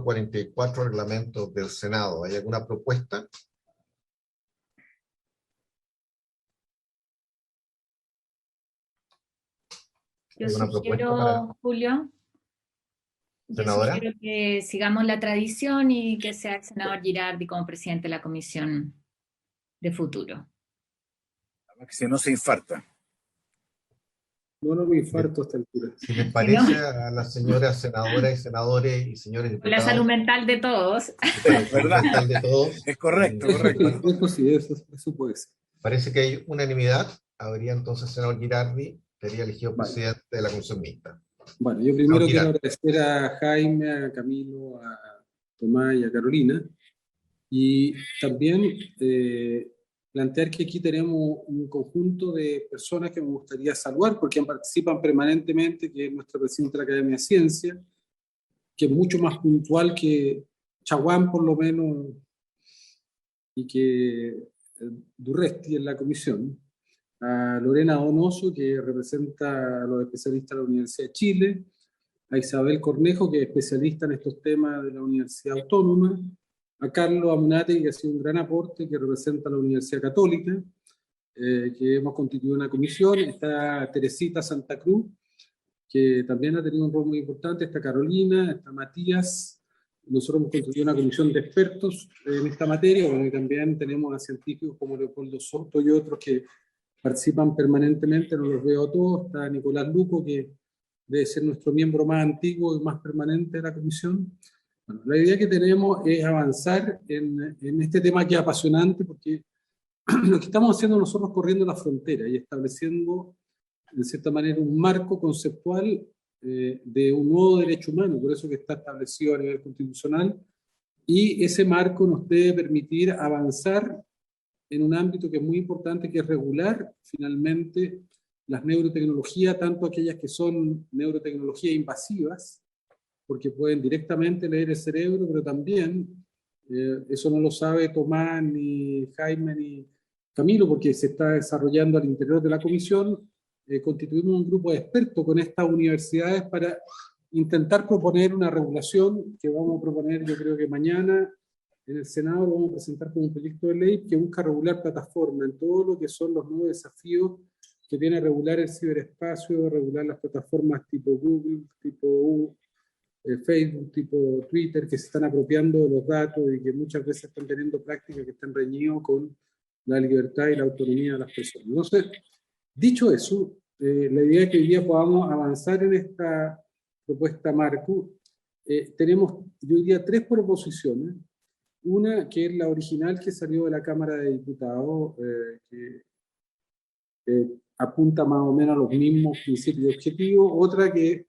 144 reglamentos del Senado. ¿Hay alguna propuesta? Yo ¿Alguna propuesta para sugiero, Julio, yo senadora? sugiero que sigamos la tradición y que sea el senador Girardi como presidente de la Comisión de Futuro. Que si no se infarta. No, no me infarto a esta altura. Si les Si no, parece a las señoras senadoras y senadores y señores por la salud diputados, mental de todos. y para el salud ¿Verdad? mental de todos, Es correcto, correcto. Eso sí, eso puede ser. parece que hay unanimidad. Habría entonces senador Girardi, que sería elegido Vale. presidente de la comisión mixta. Bueno, yo primero Girardi. quiero agradecer a Jaime, a Camilo, a Tomás y a Carolina. Y también plantear que aquí tenemos un conjunto de personas que me gustaría saludar porque participan permanentemente, que es nuestra presidenta de la Academia de Ciencias, que es mucho más puntual que Chaguán por lo menos, y que Durresti en la comisión. A Lorena Donoso, que representa a los especialistas de la Universidad de Chile, a Isabel Cornejo, que es especialista en estos temas de la Universidad Autónoma, a Carlos Amunate, que ha sido un gran aporte, que representa a la Universidad Católica, que hemos constituido una comisión. Está Teresita Santa Cruz, que también ha tenido un rol muy importante. Está Carolina, está Matías. Nosotros hemos constituido una comisión de expertos en esta materia, donde también tenemos a científicos como Leopoldo Soto y otros que participan permanentemente, no los veo a todos. Está Nicolás Luco, que debe ser nuestro miembro más antiguo y más permanente de la comisión. Bueno, la idea que tenemos es avanzar en este tema que es apasionante, porque lo que estamos haciendo nosotros corriendo la frontera y estableciendo, de cierta manera, un marco conceptual de un nuevo derecho humano, por eso que está establecido a nivel constitucional, y ese marco nos debe permitir avanzar en un ámbito que es muy importante, que es regular finalmente las neurotecnologías, tanto aquellas que son neurotecnologías invasivas, porque pueden directamente leer el cerebro, pero también, eso no lo sabe Tomás, ni Jaime, ni Camilo, porque se está desarrollando al interior de la comisión. Constituimos un grupo de expertos con estas universidades para intentar proponer una regulación que vamos a proponer, yo creo que mañana, en el Senado lo vamos a presentar como un proyecto de ley que busca regular plataforma en todo lo que son los nuevos desafíos que tiene regular el ciberespacio, regular las plataformas tipo Google, tipo Facebook, tipo Twitter, que se están apropiando de los datos y que muchas veces están teniendo prácticas que están reñidas con la libertad y la autonomía de las personas. Entonces, dicho eso, la idea es que hoy día podamos avanzar en esta propuesta marco. Tenemos, yo diría, 3 proposiciones. Una que es la original que salió de la Cámara de Diputados, que apunta más o menos a los mismos principios y objetivos. Otra que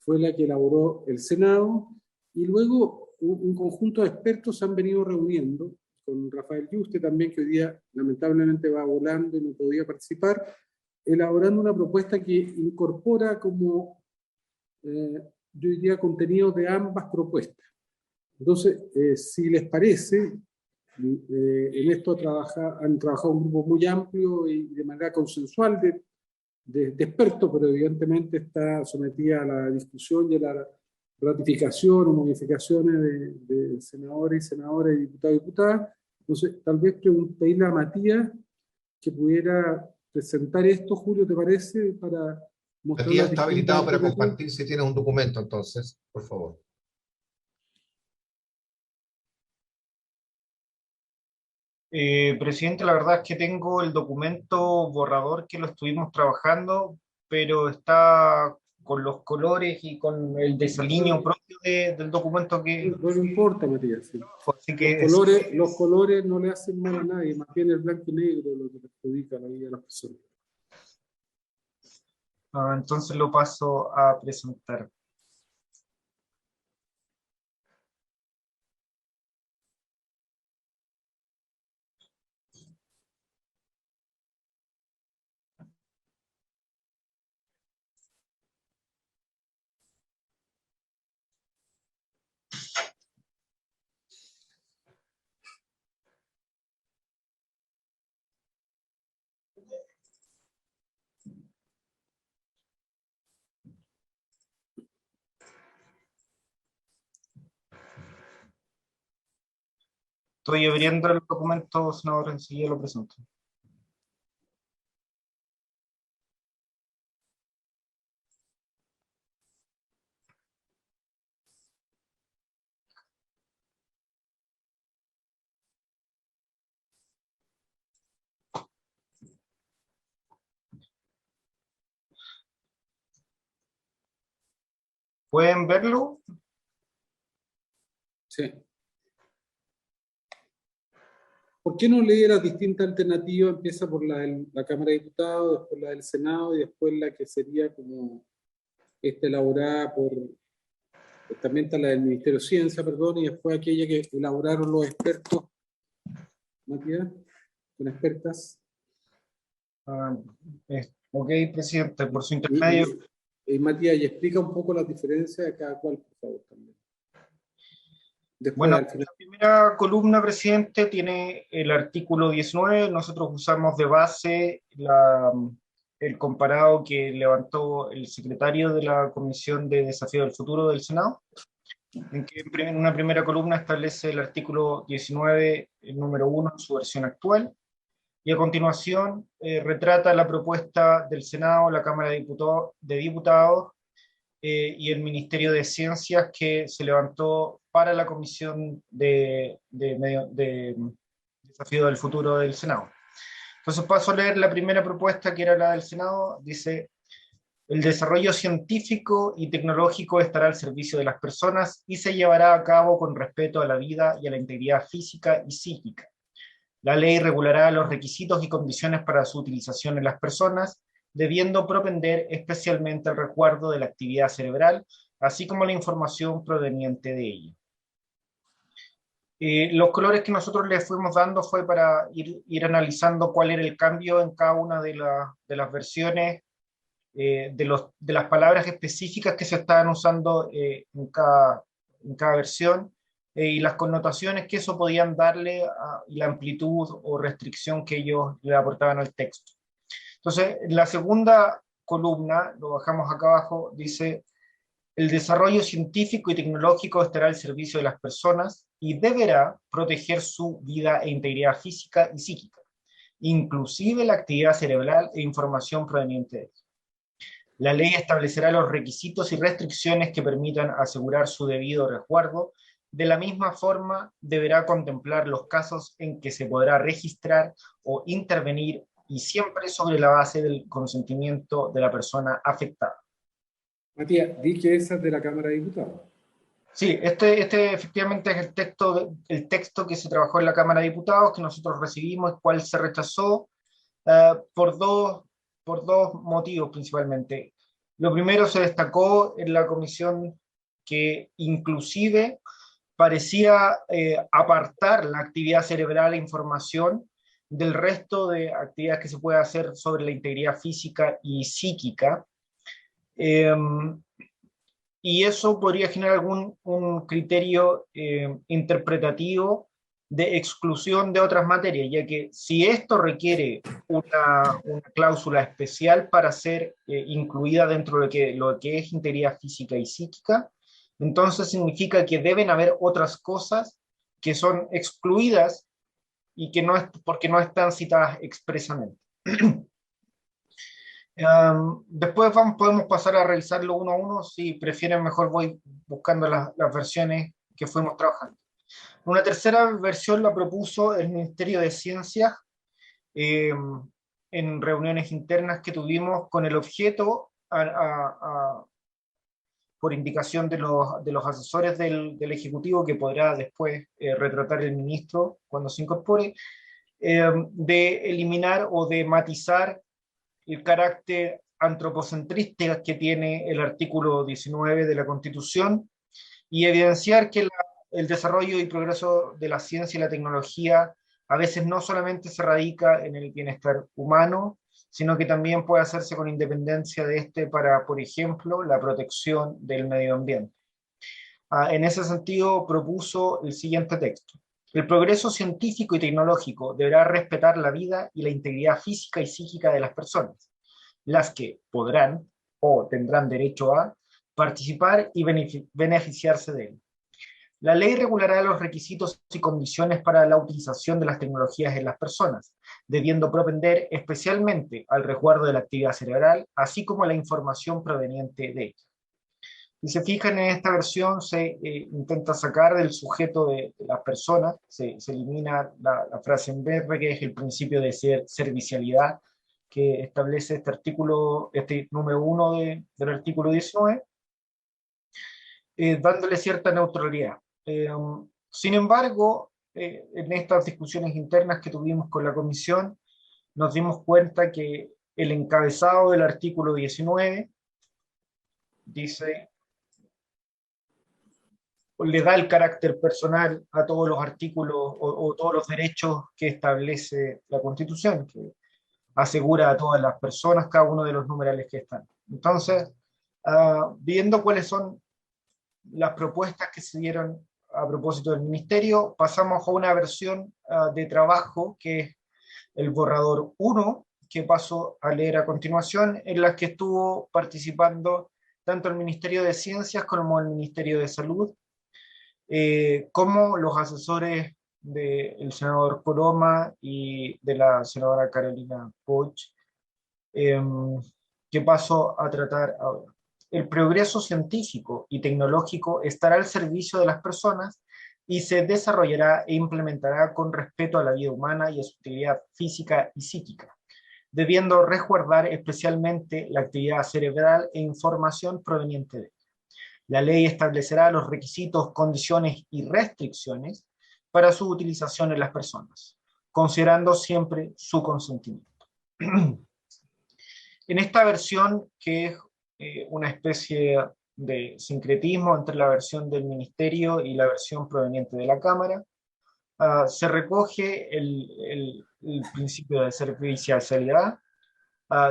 fue la que elaboró el Senado. Y luego un conjunto de expertos se han venido reuniendo, con Rafael Yuste también, que hoy día lamentablemente va volando y no podía participar, elaborando una propuesta que incorpora como, yo diría, contenidos de ambas propuestas. Entonces, si les parece, en esto han trabajado un grupo muy amplio y de manera consensual de expertos, pero evidentemente está sometida a la discusión y a la ratificación o modificaciones de senadores y senadoras y diputados y diputadas. Entonces, tal vez pedirle a Matías que pudiera presentar esto, Julio, ¿te parece? Para mostrar Matías las está distintas habilitado para alternativas. compartir si tiene un documento, entonces, por favor. Presidente, la verdad es que tengo el documento borrador que lo estuvimos trabajando, pero está con los colores y con el desalineo propio del documento que... No, no importa, Matías. Sí. Así que Los colores no le hacen mal a nadie, más bien el blanco y negro es lo que perjudica la vida de las personas. entonces lo paso a presentar. Estoy abriendo el documento, senador, enseguida lo presento. ¿Pueden verlo? Sí. ¿Por qué no lee las distintas alternativas? Empieza por la Cámara de Diputados, después la del Senado y después la que sería como elaborada por, también está la del Ministerio de Ciencia, perdón, y después aquella que elaboraron los expertos, Matías, con expertas. Ok, presidente, por su intermedio. Matías, y explica un poco las diferencias de cada cual, por favor, también. Después, Bueno, al final. la primera columna, presidente, tiene el artículo 19. Nosotros usamos de base el comparado que levantó el secretario de la Comisión de Desafío del Futuro del Senado, en que en una primera columna establece el artículo 19, el número 1, en su versión actual, y a continuación retrata la propuesta del Senado, la Cámara de Diputados y el Ministerio de Ciencias que se levantó para la Comisión de Desafío del Futuro del Senado. Entonces paso a leer la primera propuesta, que era la del Senado. Dice: el desarrollo científico y tecnológico estará al servicio de las personas y se llevará a cabo con respeto a la vida y a la integridad física y psíquica. La ley regulará los requisitos y condiciones para su utilización en las personas, debiendo propender especialmente al resguardo de la actividad cerebral, así como la información proveniente de ella. Los colores que nosotros les fuimos dando fue para ir analizando cuál era el cambio en cada una de las versiones, de las palabras específicas que se estaban usando en cada versión, y las connotaciones que eso podían darle y la amplitud o restricción que ellos le aportaban al texto. Entonces, la segunda columna, lo bajamos acá abajo, dice: el desarrollo científico y tecnológico estará al servicio de las personas y deberá proteger su vida e integridad física y psíquica, inclusive la actividad cerebral e información proveniente de ella. La ley establecerá los requisitos y restricciones que permitan asegurar su debido resguardo. De la misma forma, deberá contemplar los casos en que se podrá registrar o intervenir, y siempre sobre la base del consentimiento de la persona afectada. Matías, di que esa es de la Cámara de Diputados. Sí, este efectivamente es el texto que se trabajó en la Cámara de Diputados, que nosotros recibimos, el cual se rechazó por dos motivos principalmente. Lo primero, se destacó en la comisión que inclusive parecía apartar la actividad cerebral e información del resto de actividades que se puede hacer sobre la integridad física y psíquica. Y eso podría generar un criterio interpretativo de exclusión de otras materias, ya que si esto requiere una cláusula especial para ser incluida dentro de lo que es integridad física y psíquica, entonces significa que deben haber otras cosas que son excluidas y que no es porque no están citadas expresamente. Después podemos pasar a revisarlo uno a uno. Si prefieren, mejor voy buscando las versiones que fuimos trabajando. Una tercera versión la propuso el Ministerio de Ciencias en reuniones internas que tuvimos con el objeto, por indicación de los asesores del Ejecutivo, que podrá después retratar el ministro cuando se incorpore, de eliminar o de matizar el carácter antropocentrista que tiene el artículo 19 de la Constitución y evidenciar que el desarrollo y progreso de la ciencia y la tecnología a veces no solamente se radica en el bienestar humano, sino que también puede hacerse con independencia de este para, por ejemplo, la protección del medio ambiente. En ese sentido, propuso el siguiente texto: el progreso científico y tecnológico deberá respetar la vida y la integridad física y psíquica de las personas, las que podrán o tendrán derecho a participar y beneficiarse de él. La ley regulará los requisitos y condiciones para la utilización de las tecnologías en las personas, debiendo propender especialmente al resguardo de la actividad cerebral, así como la información proveniente de ella. Si se fijan en esta versión, se intenta sacar del sujeto de las personas, se elimina la frase en verde, que es el principio de servicialidad, que establece este artículo, este número 1 del artículo 19, dándole cierta neutralidad. Sin embargo, en estas discusiones internas que tuvimos con la comisión, nos dimos cuenta que el encabezado del artículo 19 dice, le da el carácter personal a todos los artículos o todos los derechos que establece la Constitución, que asegura a todas las personas cada uno de los numerales que están. Entonces, viendo cuáles son las propuestas que se dieron a propósito del ministerio, pasamos a una versión de trabajo que es el borrador 1, que paso a leer a continuación, en la que estuvo participando tanto el Ministerio de Ciencias como el Ministerio de Salud, como los asesores del senador Coloma y de la senadora Carolina Poch, que paso a tratar ahora. El progreso científico y tecnológico estará al servicio de las personas y se desarrollará e implementará con respeto a la vida humana y a su actividad física y psíquica, debiendo resguardar especialmente la actividad cerebral e información proveniente de ella. La ley establecerá los requisitos, condiciones y restricciones para su utilización en las personas, considerando siempre su consentimiento. En esta versión, que es una especie de sincretismo entre la versión del Ministerio y la versión proveniente de la Cámara, se recoge el principio de servicialidad,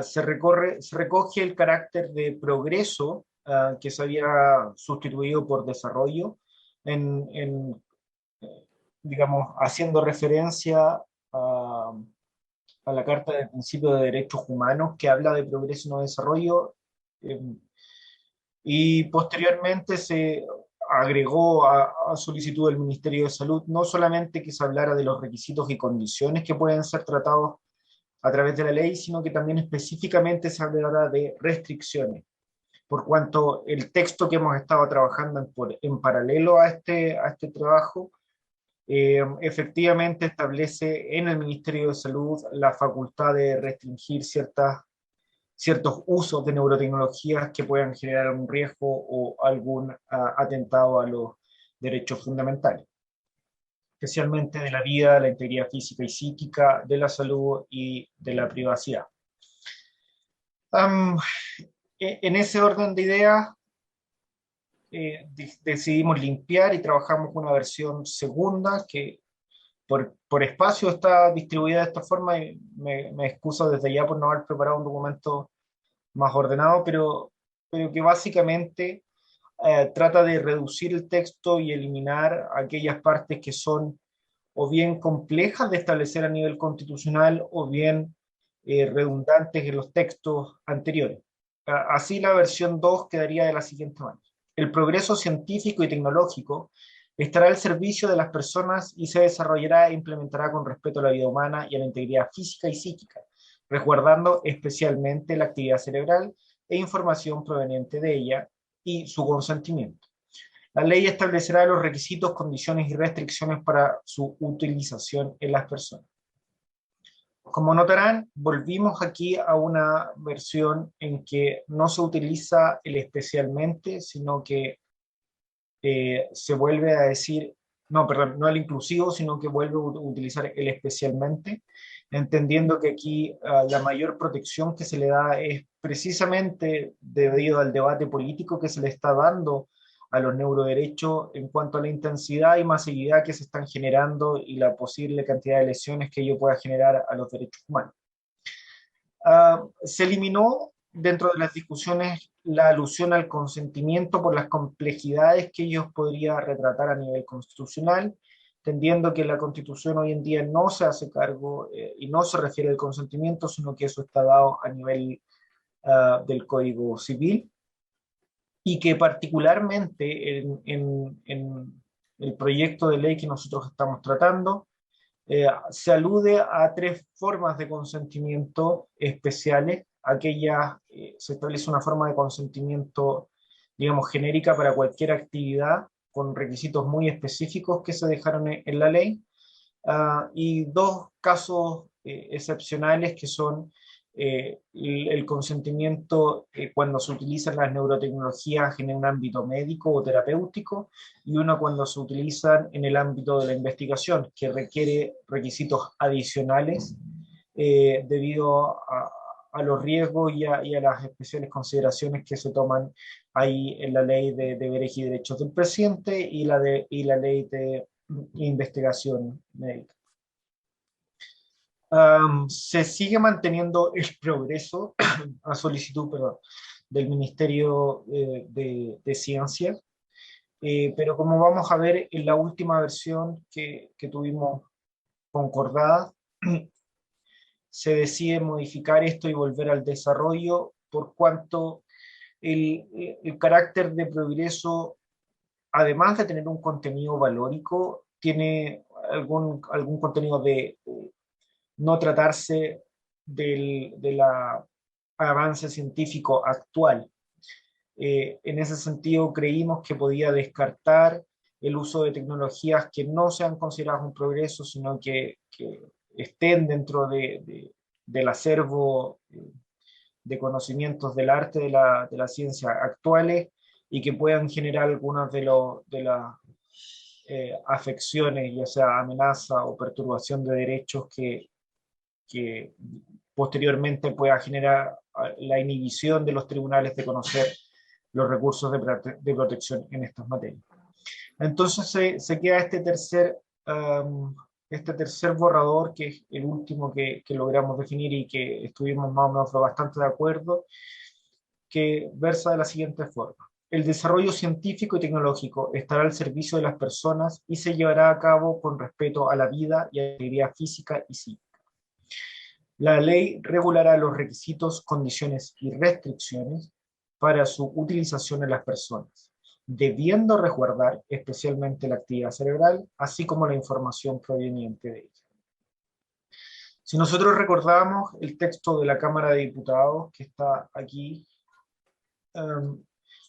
se recoge el carácter de progreso que se había sustituido por desarrollo, digamos, haciendo referencia a la Carta del Principio de Derechos Humanos, que habla de progreso y no desarrollo, y posteriormente se agregó a solicitud del Ministerio de Salud no solamente que se hablara de los requisitos y condiciones que pueden ser tratados a través de la ley, sino que también específicamente se hablará de restricciones, por cuanto el texto que hemos estado trabajando en paralelo a este trabajo, efectivamente establece en el Ministerio de Salud la facultad de restringir ciertos usos de neurotecnologías que puedan generar algún riesgo o algún atentado a los derechos fundamentales, especialmente de la vida, la integridad física y psíquica, de la salud y de la privacidad. En ese orden de ideas, decidimos limpiar y trabajamos una versión segunda que por espacio está distribuida de esta forma, y me excuso desde ya por no haber preparado un documento más ordenado, pero que básicamente trata de reducir el texto y eliminar aquellas partes que son o bien complejas de establecer a nivel constitucional o bien redundantes en los textos anteriores. Así la versión 2 quedaría de la siguiente manera. El progreso científico y tecnológico estará al servicio de las personas y se desarrollará e implementará con respeto a la vida humana y a la integridad física y psíquica, resguardando especialmente la actividad cerebral e información proveniente de ella y su consentimiento. La ley establecerá los requisitos, condiciones y restricciones para su utilización en las personas. Como notarán, volvimos aquí a una versión en que no se utiliza el especialmente, sino que se vuelve a decir, no el inclusivo, sino que vuelve a utilizar el especialmente, entendiendo que aquí la mayor protección que se le da es precisamente debido al debate político que se le está dando a los neuroderechos en cuanto a la intensidad y masividad que se están generando y la posible cantidad de lesiones que ello pueda generar a los derechos humanos. Se eliminó dentro de las discusiones la alusión al consentimiento por las complejidades que ellos podrían retratar a nivel constitucional, entendiendo que la Constitución hoy en día no se hace cargo y no se refiere al consentimiento, sino que eso está dado a nivel del Código Civil, y que particularmente en el proyecto de ley que nosotros estamos tratando. Se alude a 3 formas de consentimiento especiales. Se establece una forma de consentimiento, digamos, genérica para cualquier actividad, con requisitos muy específicos que se dejaron en la ley, y 2 casos excepcionales que son el consentimiento cuando se utilizan las neurotecnologías en un ámbito médico o terapéutico, y uno cuando se utilizan en el ámbito de la investigación, que requiere requisitos adicionales debido a los riesgos y a las especiales consideraciones que se toman ahí en la ley de deberes y derechos del paciente y la ley de investigación médica. Se sigue manteniendo el progreso a solicitud, del Ministerio de Ciencia, pero como vamos a ver en la última versión que tuvimos concordada, se decide modificar esto y volver al desarrollo, por cuanto el carácter de progreso, además de tener un contenido valórico, tiene algún contenido de no tratarse del avance científico actual. En ese sentido, creímos que podía descartar el uso de tecnologías que no sean consideradas un progreso, sino que estén dentro del acervo de conocimientos del arte de la ciencia actuales, y que puedan generar algunas de las afecciones, ya sea amenaza o perturbación de derechos que posteriormente pueda generar la inhibición de los tribunales de conocer los recursos de protección en estas materias. Entonces se queda este tercer borrador, que es el último que logramos definir y que estuvimos más o menos bastante de acuerdo, que versa de la siguiente forma. El desarrollo científico y tecnológico estará al servicio de las personas y se llevará a cabo con respeto a la vida y a la integridad física y psíquica. La ley regulará los requisitos, condiciones y restricciones para su utilización en las personas, debiendo resguardar especialmente la actividad cerebral, así como la información proveniente de ella. Si nosotros recordamos el texto de la Cámara de Diputados, que está aquí,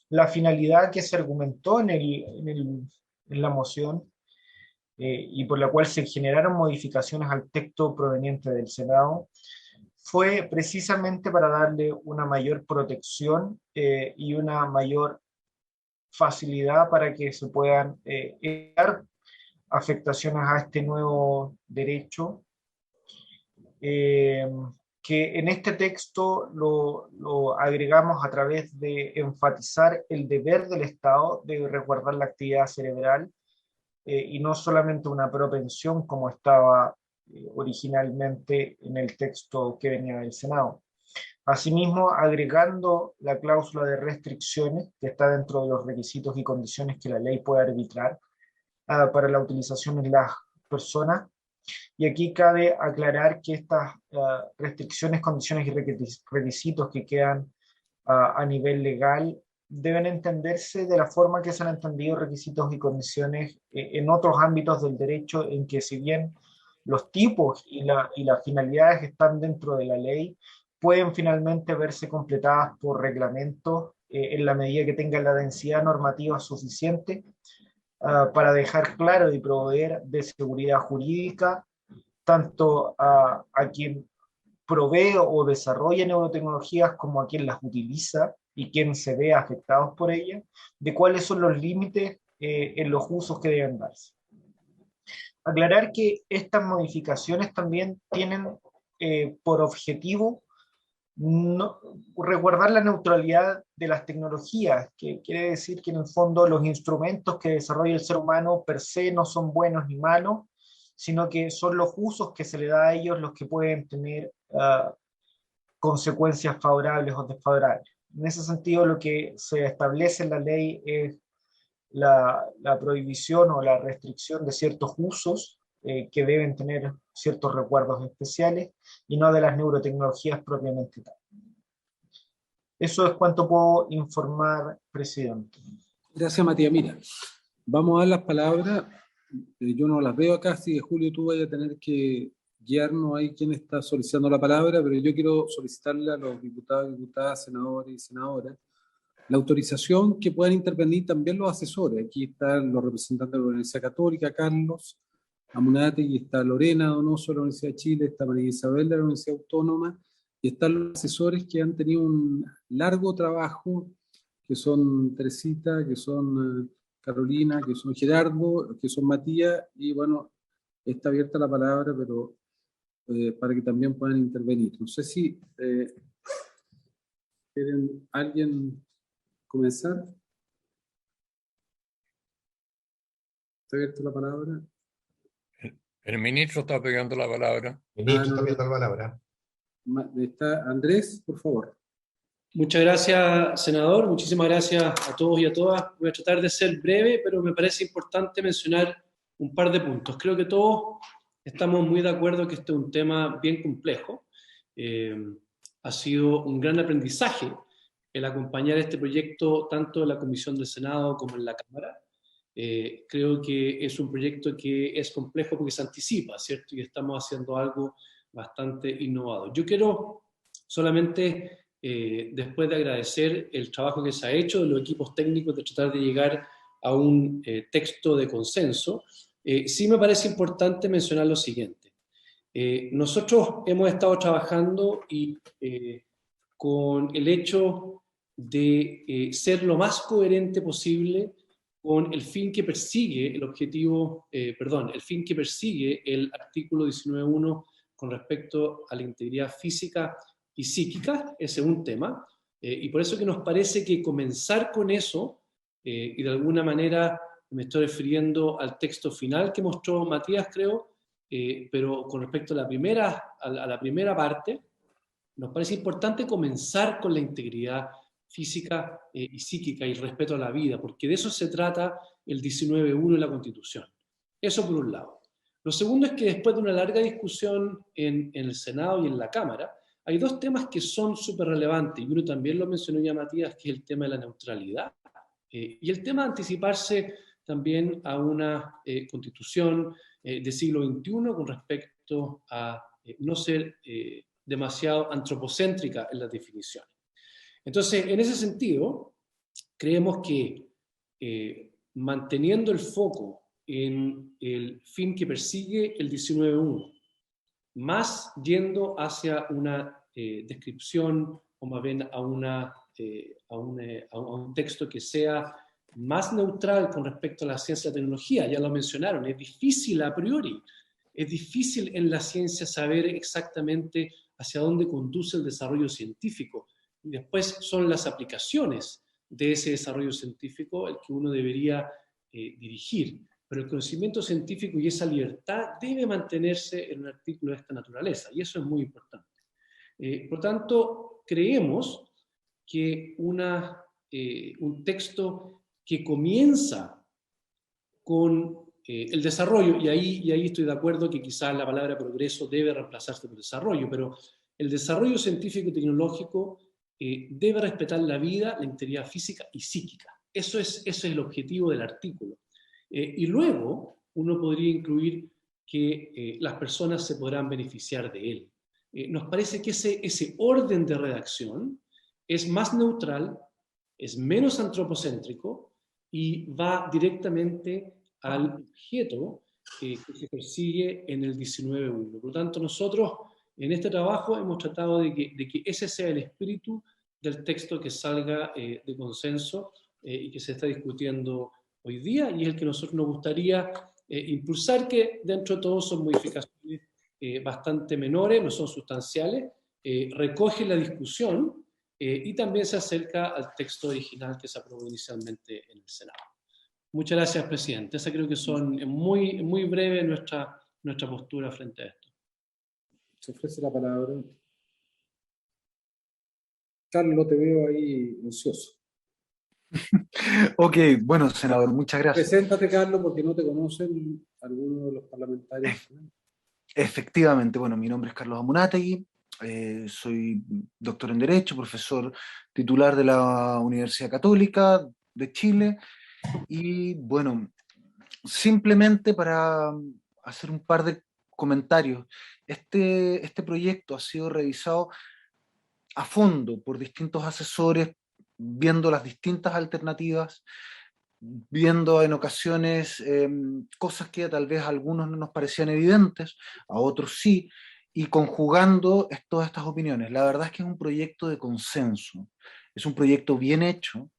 la finalidad que se argumentó en la moción, y por la cual se generaron modificaciones al texto proveniente del Senado, fue precisamente para darle una mayor protección y una mayor facilidad para que se puedan evitar afectaciones a este nuevo derecho, que en este texto lo agregamos a través de enfatizar el deber del Estado de resguardar la actividad cerebral, y no solamente una propensión como estaba originalmente en el texto que venía del Senado. Asimismo, agregando la cláusula de restricciones, que está dentro de los requisitos y condiciones que la ley puede arbitrar para la utilización en las personas. Y aquí cabe aclarar que estas restricciones, condiciones y requisitos que quedan a nivel legal deben entenderse de la forma que se han entendido requisitos y condiciones en otros ámbitos del derecho, en que si bien los tipos y las finalidades están dentro de la ley, pueden finalmente verse completadas por reglamentos en la medida que tengan la densidad normativa suficiente para dejar claro y proveer de seguridad jurídica tanto a quien provee o desarrolla neurotecnologías como a quien las utiliza y quien se ve afectados por ellas, de cuáles son los límites en los usos que deben darse. Aclarar que estas modificaciones también tienen por objetivo resguardar la neutralidad de las tecnologías, que quiere decir que en el fondo los instrumentos que desarrolla el ser humano per se no son buenos ni malos, sino que son los usos que se le da a ellos los que pueden tener consecuencias favorables o desfavorables. En ese sentido, lo que se establece en la ley es la prohibición o la restricción de ciertos usos que deben tener ciertos recuerdos especiales, y no de las neurotecnologías propiamente tal. Eso es cuanto puedo informar, presidente. Gracias, Matías. Mira, vamos a dar las palabras. Yo no las veo acá, así que Julio, tú vayas a tener que guiarnos ahí quién está solicitando la palabra, pero yo quiero solicitarle a los diputados, diputadas, senadores y senadoras la autorización que puedan intervenir también los asesores. Aquí están los representantes de la Universidad Católica, Carlos Amunátegui, está Lorena Donoso de la Universidad de Chile, está María Isabel de la Universidad Autónoma, y están los asesores que han tenido un largo trabajo, que son Teresita, que son Carolina, que son Gerardo, que son Matías, y bueno, está abierta la palabra, pero para que también puedan intervenir. No sé si quieren alguien comenzar. ¿Está abierta la palabra? El ministro está pegando la palabra. Ministro, no, está viendo la palabra. Está Andrés, por favor. Muchas gracias, senador. Muchísimas gracias a todos y a todas. Voy a tratar de ser breve, pero me parece importante mencionar un par de puntos. Creo que todos estamos muy de acuerdo que este es un tema bien complejo. Ha sido un gran aprendizaje el acompañar este proyecto tanto en la Comisión del Senado como en la Cámara. Creo que es un proyecto que es complejo porque se anticipa, ¿cierto? Y estamos haciendo algo bastante innovador. Yo quiero solamente, después de agradecer el trabajo que se ha hecho de los equipos técnicos de tratar de llegar a un texto de consenso, sí me parece importante mencionar lo siguiente. Nosotros hemos estado trabajando y con el hecho de ser lo más coherente posible con el fin que persigue el objetivo, el fin que persigue el artículo 19.1 con respecto a la integridad física y psíquica. Ese es un tema, y por eso que nos parece que comenzar con eso, y de alguna manera me estoy refiriendo al texto final que mostró Matías, creo, pero con respecto a la primera parte, nos parece importante comenzar con la integridad física y psíquica y el respeto a la vida, porque de eso se trata el 19.1 de la Constitución. Eso por un lado. Lo segundo es que después de una larga discusión en el Senado y en la Cámara, hay dos temas que son súper relevantes, y uno también lo mencionó ya Matías, que es el tema de la neutralidad, y el tema de anticiparse también a una Constitución del siglo XXI con respecto a no ser demasiado antropocéntrica en las definiciones. Entonces, en ese sentido, creemos que manteniendo el foco en el fin que persigue el 19.1, más yendo hacia una descripción, o más bien a un texto que sea más neutral con respecto a la ciencia y la tecnología. Ya lo mencionaron, es difícil a priori, es difícil en la ciencia saber exactamente hacia dónde conduce el desarrollo científico. Y después son las aplicaciones de ese desarrollo científico el que uno debería dirigir. Pero el conocimiento científico y esa libertad debe mantenerse en un artículo de esta naturaleza, y eso es muy importante. Por tanto, creemos que un texto que comienza con el desarrollo, y ahí estoy de acuerdo que quizás la palabra progreso debe reemplazarse por desarrollo, pero el desarrollo científico y tecnológico debe respetar la vida, la integridad física y psíquica. Ese es el objetivo del artículo. Y luego uno podría incluir que las personas se podrán beneficiar de él. Nos parece que ese orden de redacción es más neutral, es menos antropocéntrico y va directamente al objeto que se persigue en el 19.1. Por lo tanto, nosotros en este trabajo hemos tratado de que ese sea el espíritu del texto que salga de consenso y que se está discutiendo hoy día, y es el que nosotros nos gustaría impulsar, que dentro de todo son modificaciones bastante menores, no son sustanciales, recoge la discusión y también se acerca al texto original que se aprobó inicialmente en el Senado. Muchas gracias, presidente. Esa creo que son muy, muy breve nuestra postura frente a esto. Se ofrece la palabra. Carlos, te veo ahí ansioso. Ok, bueno, senador, muchas gracias. Preséntate, Carlos, porque no te conocen algunos de los parlamentarios. Efectivamente, bueno, mi nombre es Carlos Amunátegui, soy doctor en Derecho, profesor titular de la Universidad Católica de Chile, Y bueno, simplemente para hacer un par de comentarios, este proyecto ha sido revisado a fondo por distintos asesores, viendo las distintas alternativas, viendo en ocasiones cosas que tal vez a algunos no nos parecían evidentes, a otros sí, y conjugando todas estas opiniones. La verdad es que es un proyecto de consenso, es un proyecto bien hecho,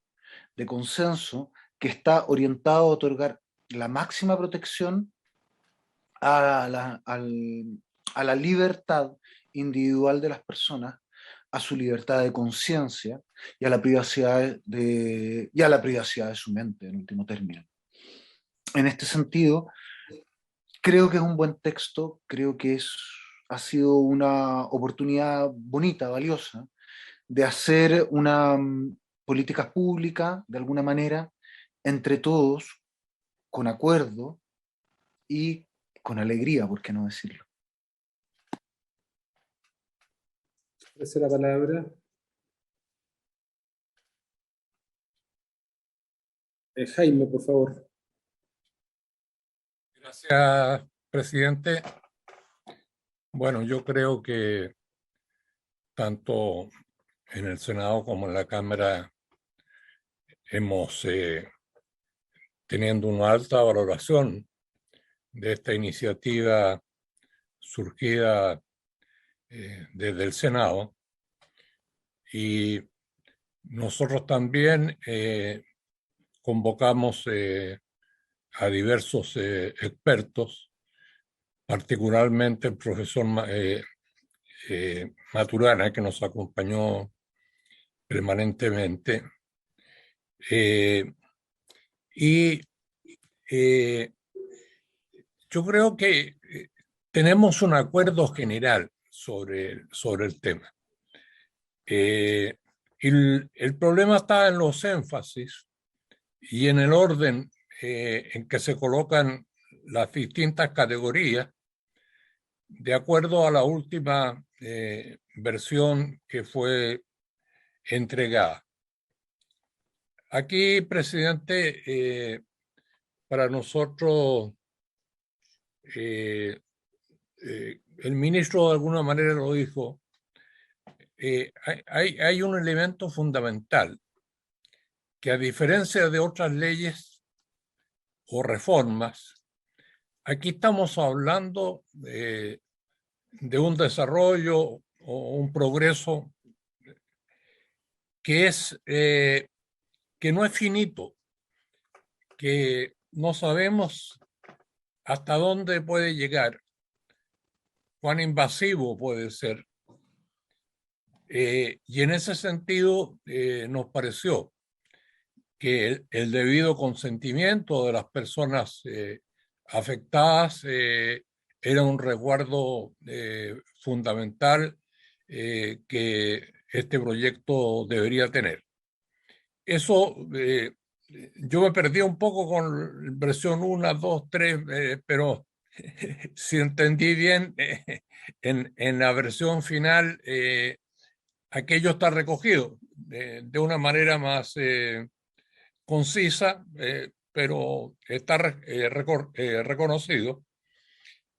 de consenso, que está orientado a otorgar la máxima protección a a la libertad individual de las personas, a su libertad de conciencia y a la privacidad y a la privacidad de su mente, en último término. En este sentido, creo que es un buen texto, creo que ha sido una oportunidad bonita, valiosa, de hacer una política pública, de alguna manera, entre todos, con acuerdo y con alegría, ¿por qué no decirlo? Ofrece la palabra. Jaime, por favor. Gracias, presidente. Bueno, yo creo que tanto en el Senado como en la Cámara hemos teniendo una alta valoración de esta iniciativa surgida desde el Senado, y nosotros también convocamos a diversos expertos, particularmente el profesor Maturana, que nos acompañó permanentemente, y yo creo que tenemos un acuerdo general sobre el tema. El problema está en los énfasis y en el orden en que se colocan las distintas categorías de acuerdo a la última versión que fue entregada. Aquí, presidente, para nosotros, el ministro de alguna manera lo dijo, hay un elemento fundamental que, a diferencia de otras leyes o reformas, aquí estamos hablando de un desarrollo o un progreso que no es finito, que no sabemos hasta dónde puede llegar, cuán invasivo puede ser. Y en ese sentido nos pareció que el debido consentimiento de las personas afectadas era un resguardo fundamental que este proyecto debería tener. Eso, yo me perdí un poco con versión 1, 2, 3, pero si entendí bien, en la versión final aquello está recogido de una manera más concisa, pero está reconocido,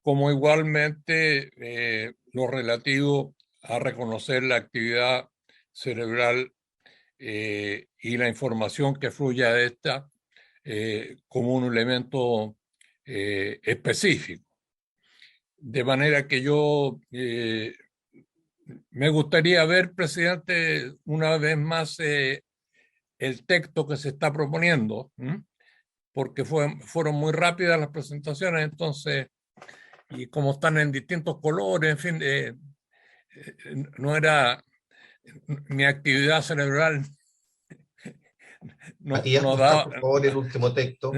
como igualmente lo relativo a reconocer la actividad cerebral y la información que fluye de esta como un elemento específico. De manera que yo me gustaría ver, presidente, una vez más el texto que se está proponiendo, porque fueron muy rápidas las presentaciones, entonces, y como están en distintos colores, en fin, no era mi actividad cerebral. Matías, No busca, daba, por favor, el último texto.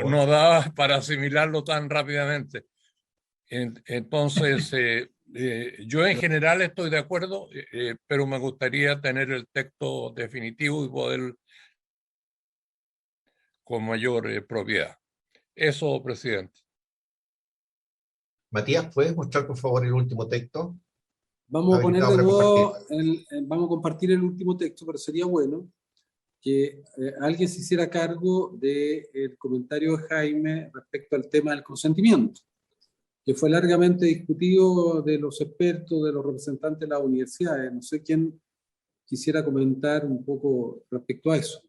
no daba para asimilarlo tan rápidamente. Entonces, yo en general estoy de acuerdo, pero me gustaría tener el texto definitivo y poder con mayor propiedad. Eso, presidente. Matías, ¿puedes mostrar, por favor, el último texto? Vamos a poner Habilitado de para nuevo, compartir. vamos a compartir el último texto, pero sería bueno que alguien se hiciera cargo del comentario de Jaime respecto al tema del consentimiento, que fue largamente discutido de los expertos, de los representantes de las universidades. No sé quién quisiera comentar un poco respecto a eso.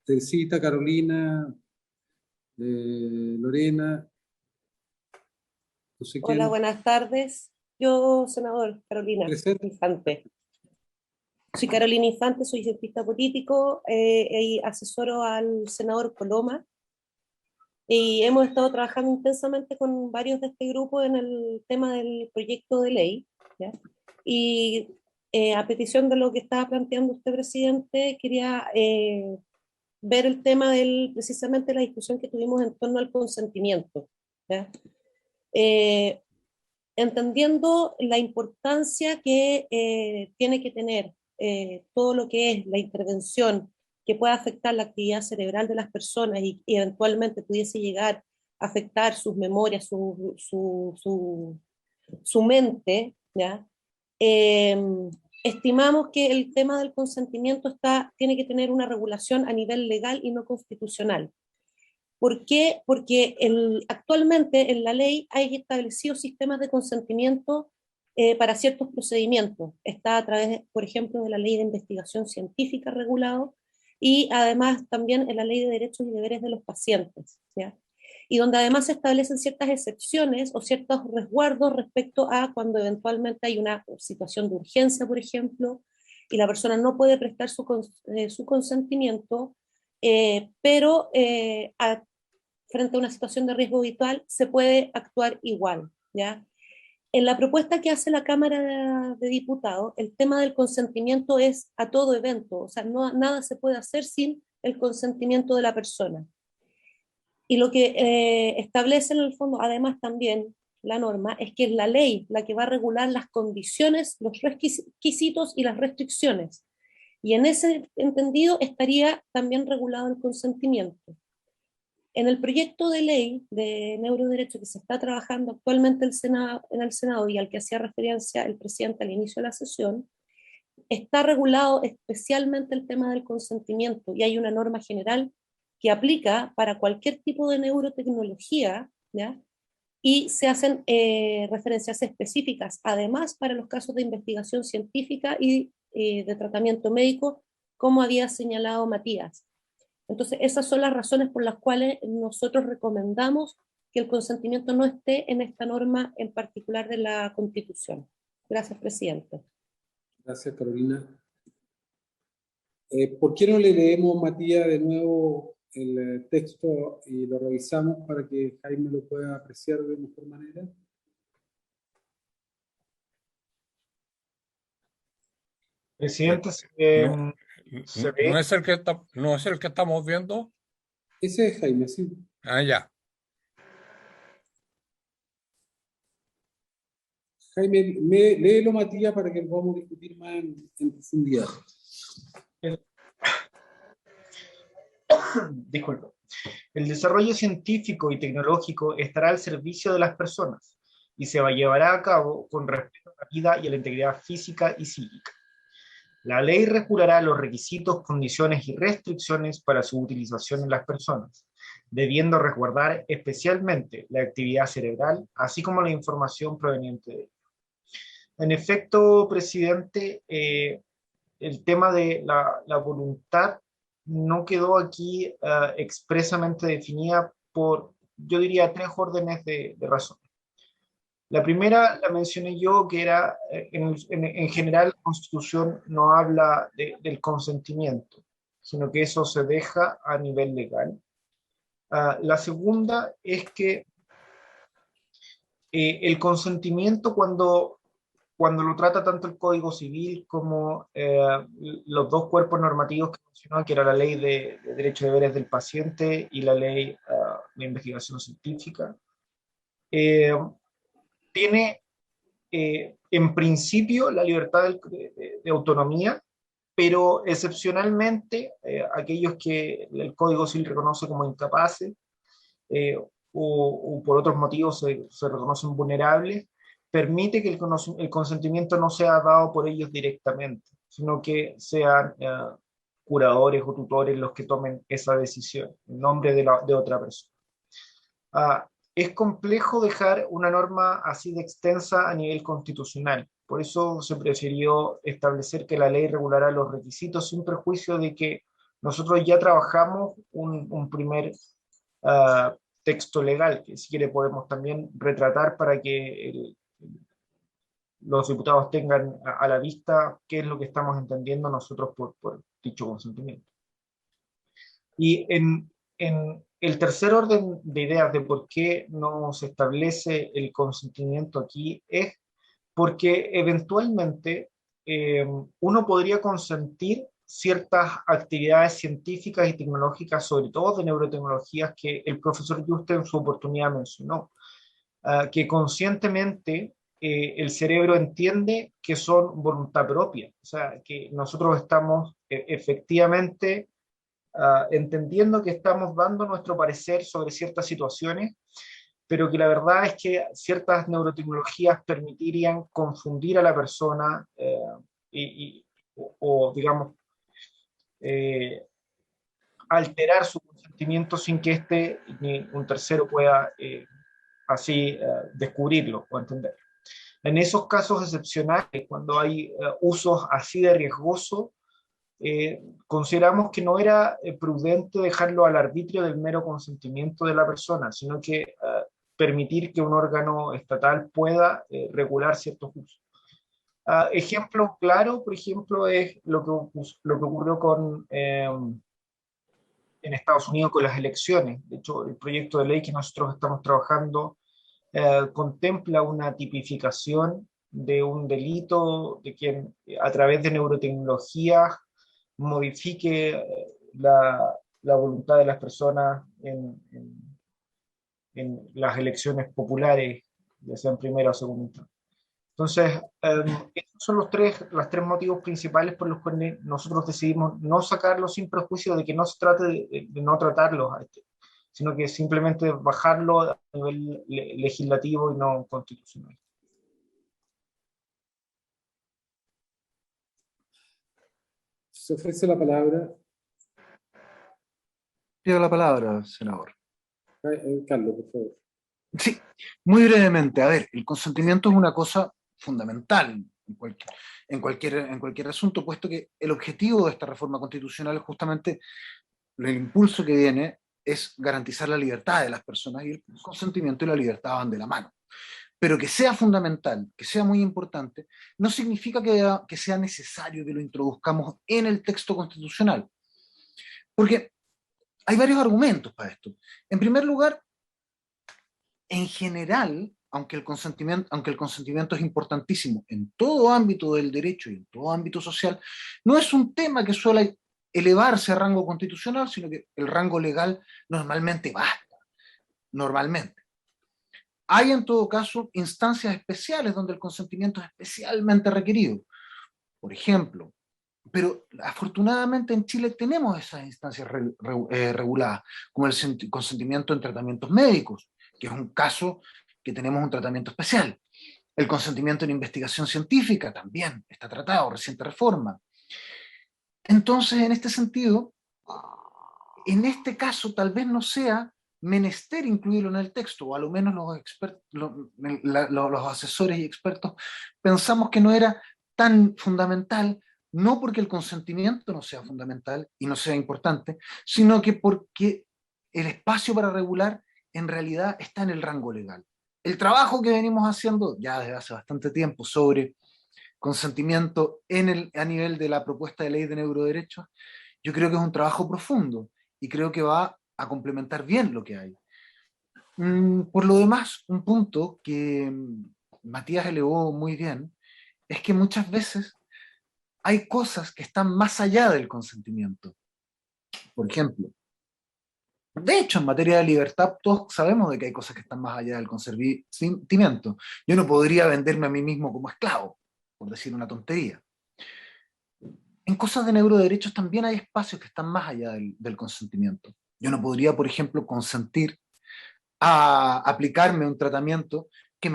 Teresita, Carolina, Lorena. No sé quién. Hola, buenas tardes. Yo, senador Carolina Presente. Infante. Soy Carolina Infante, soy cientista político y asesoro al senador Coloma. Y hemos estado trabajando intensamente con varios de este grupo en el tema del proyecto de ley, ¿ya? Y a petición de lo que estaba planteando usted, presidente, quería ver el tema precisamente la discusión que tuvimos en torno al consentimiento, ¿ya? Entendiendo la importancia que tiene que tener todo lo que es la intervención que pueda afectar la actividad cerebral de las personas y eventualmente pudiese llegar a afectar sus memorias, su mente, ¿ya? Estimamos que el tema del consentimiento tiene que tener una regulación a nivel legal y no constitucional. ¿Por qué? Porque actualmente en la ley hay establecidos sistemas de consentimiento para ciertos procedimientos. Está a través, por ejemplo, de la ley de investigación científica regulado y además también en la ley de derechos y deberes de los pacientes, ¿ya? Y donde además se establecen ciertas excepciones o ciertos resguardos respecto a cuando eventualmente hay una situación de urgencia, por ejemplo, y la persona no puede prestar su consentimiento, pero frente a una situación de riesgo vital se puede actuar igual, ¿ya? En la propuesta que hace la Cámara de Diputados, el tema del consentimiento es a todo evento, o sea, nada se puede hacer sin el consentimiento de la persona. Y lo que establece en el fondo, además también la norma, es que es la ley la que va a regular las condiciones, los requisitos y las restricciones. Y en ese entendido estaría también regulado el consentimiento. En el proyecto de ley de neuroderecho que se está trabajando actualmente en el Senado y al que hacía referencia el presidente al inicio de la sesión, está regulado especialmente el tema del consentimiento y hay una norma general que aplica para cualquier tipo de neurotecnología, ¿ya? Y se hacen referencias específicas, además para los casos de investigación científica y de tratamiento médico, como había señalado Matías. Entonces, esas son las razones por las cuales nosotros recomendamos que el consentimiento no esté en esta norma en particular de la Constitución. Gracias, presidente. Gracias, Carolina. ¿Por qué no le leemos, Matías, de nuevo el texto y lo revisamos para que Jaime lo pueda apreciar de mejor manera? Presidente, No, ¿se ve? no es el que estamos viendo. Ese es Jaime, sí. Ah, ya. Jaime, léelo, Matías, para que lo podamos discutir más en profundidad. Disculpe. El desarrollo científico y tecnológico estará al servicio de las personas y se llevará a cabo con respeto a la vida y a la integridad física y psíquica. La ley regulará los requisitos, condiciones y restricciones para su utilización en las personas, debiendo resguardar especialmente la actividad cerebral, así como la información proveniente de ella. En efecto, presidente, el tema de la voluntad no quedó aquí expresamente definida por, yo diría, 3 órdenes de razón. La primera la mencioné yo, que era, en general, la Constitución no habla del consentimiento, sino que eso se deja a nivel legal. La segunda es que el consentimiento, cuando lo trata tanto el Código Civil como los 2 cuerpos normativos que mencionó, que era la Ley de Derechos y Deberes del Paciente y la Ley de Investigación Científica, tiene en principio la libertad de autonomía, pero excepcionalmente aquellos que el Código Civil reconoce como incapaces o por otros motivos se reconocen vulnerables, permite que el consentimiento no sea dado por ellos directamente, sino que sean curadores o tutores los que tomen esa decisión en nombre de otra persona. Es complejo dejar una norma así de extensa a nivel constitucional. Por eso se prefirió establecer que la ley regulará los requisitos sin perjuicio de que nosotros ya trabajamos un primer texto legal, que si quiere podemos también retratar para que los diputados tengan a la vista qué es lo que estamos entendiendo nosotros por dicho consentimiento. Y en el tercer orden de ideas de por qué no se establece el consentimiento aquí es porque eventualmente uno podría consentir ciertas actividades científicas y tecnológicas, sobre todo de neurotecnologías, que el profesor Juste en su oportunidad mencionó, que conscientemente el cerebro entiende que son voluntad propia, o sea, que nosotros estamos efectivamente entendiendo que estamos dando nuestro parecer sobre ciertas situaciones, pero que la verdad es que ciertas neurotecnologías permitirían confundir a la persona o, digamos, alterar su consentimiento sin que éste ni un tercero pueda así descubrirlo o entenderlo. En esos casos excepcionales, cuando hay usos así de riesgosos, consideramos que no era prudente dejarlo al arbitrio del mero consentimiento de la persona, sino que permitir que un órgano estatal pueda regular ciertos usos. Ejemplo claro, por ejemplo, es lo que ocurrió en Estados Unidos con las elecciones. De hecho, el proyecto de ley que nosotros estamos trabajando contempla una tipificación de un delito de quien a través de neurotecnologías modifique la voluntad de las personas en las elecciones populares, ya sea en primera o segunda instancia. Entonces, esos son los tres motivos principales por los cuales nosotros decidimos no sacarlo sin prejuicio de que no se trate de no tratarlos, sino que simplemente bajarlo a nivel legislativo y no constitucional. Se ofrece la palabra. Pido la palabra, senador. Carlos, por favor. Sí, muy brevemente. A ver, el consentimiento es una cosa fundamental en cualquier asunto, puesto que el objetivo de esta reforma constitucional es justamente el impulso que viene es garantizar la libertad de las personas, y el consentimiento y la libertad van de la mano. Pero que sea fundamental, que sea muy importante, no significa que sea necesario que lo introduzcamos en el texto constitucional. Porque hay varios argumentos para esto. En primer lugar, en general, aunque el consentimiento es importantísimo en todo ámbito del derecho y en todo ámbito social, no es un tema que suele elevarse a rango constitucional, sino que el rango legal normalmente basta. Normalmente. Hay en todo caso instancias especiales donde el consentimiento es especialmente requerido. Por ejemplo, pero afortunadamente en Chile tenemos esas instancias reguladas, como el consentimiento en tratamientos médicos, que es un caso que tenemos un tratamiento especial. El consentimiento en investigación científica también está tratado, reciente reforma. Entonces, en este sentido, en este caso tal vez no sea menester incluirlo en el texto, o a lo menos los asesores y expertos pensamos que no era tan fundamental, no porque el consentimiento no sea fundamental y no sea importante, sino que porque el espacio para regular en realidad está en el rango legal. El trabajo que venimos haciendo ya desde hace bastante tiempo sobre consentimiento a nivel de la propuesta de ley de neuroderechos, yo creo que es un trabajo profundo y creo que va a complementar bien lo que hay. Por lo demás, un punto que Matías elevó muy bien es que muchas veces hay cosas que están más allá del consentimiento. Por ejemplo, de hecho, en materia de libertad, todos sabemos de que hay cosas que están más allá del consentimiento. Yo no podría venderme a mí mismo como esclavo, por decir una tontería. En cosas de neuroderechos también hay espacios que están más allá del consentimiento. Yo no podría, por ejemplo, consentir a aplicarme un tratamiento que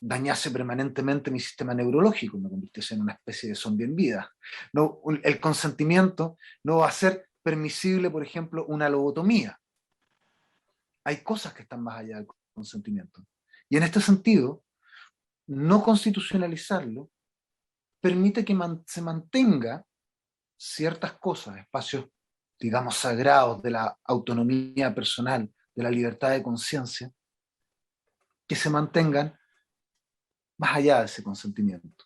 dañase permanentemente mi sistema neurológico, me convirtiese en una especie de zombie en vida. No, el consentimiento no va a ser permisible, por ejemplo, una lobotomía. Hay cosas que están más allá del consentimiento. Y en este sentido, no constitucionalizarlo permite que se mantenga ciertas cosas, espacios, digamos, sagrados de la autonomía personal, de la libertad de conciencia, que se mantengan más allá de ese consentimiento.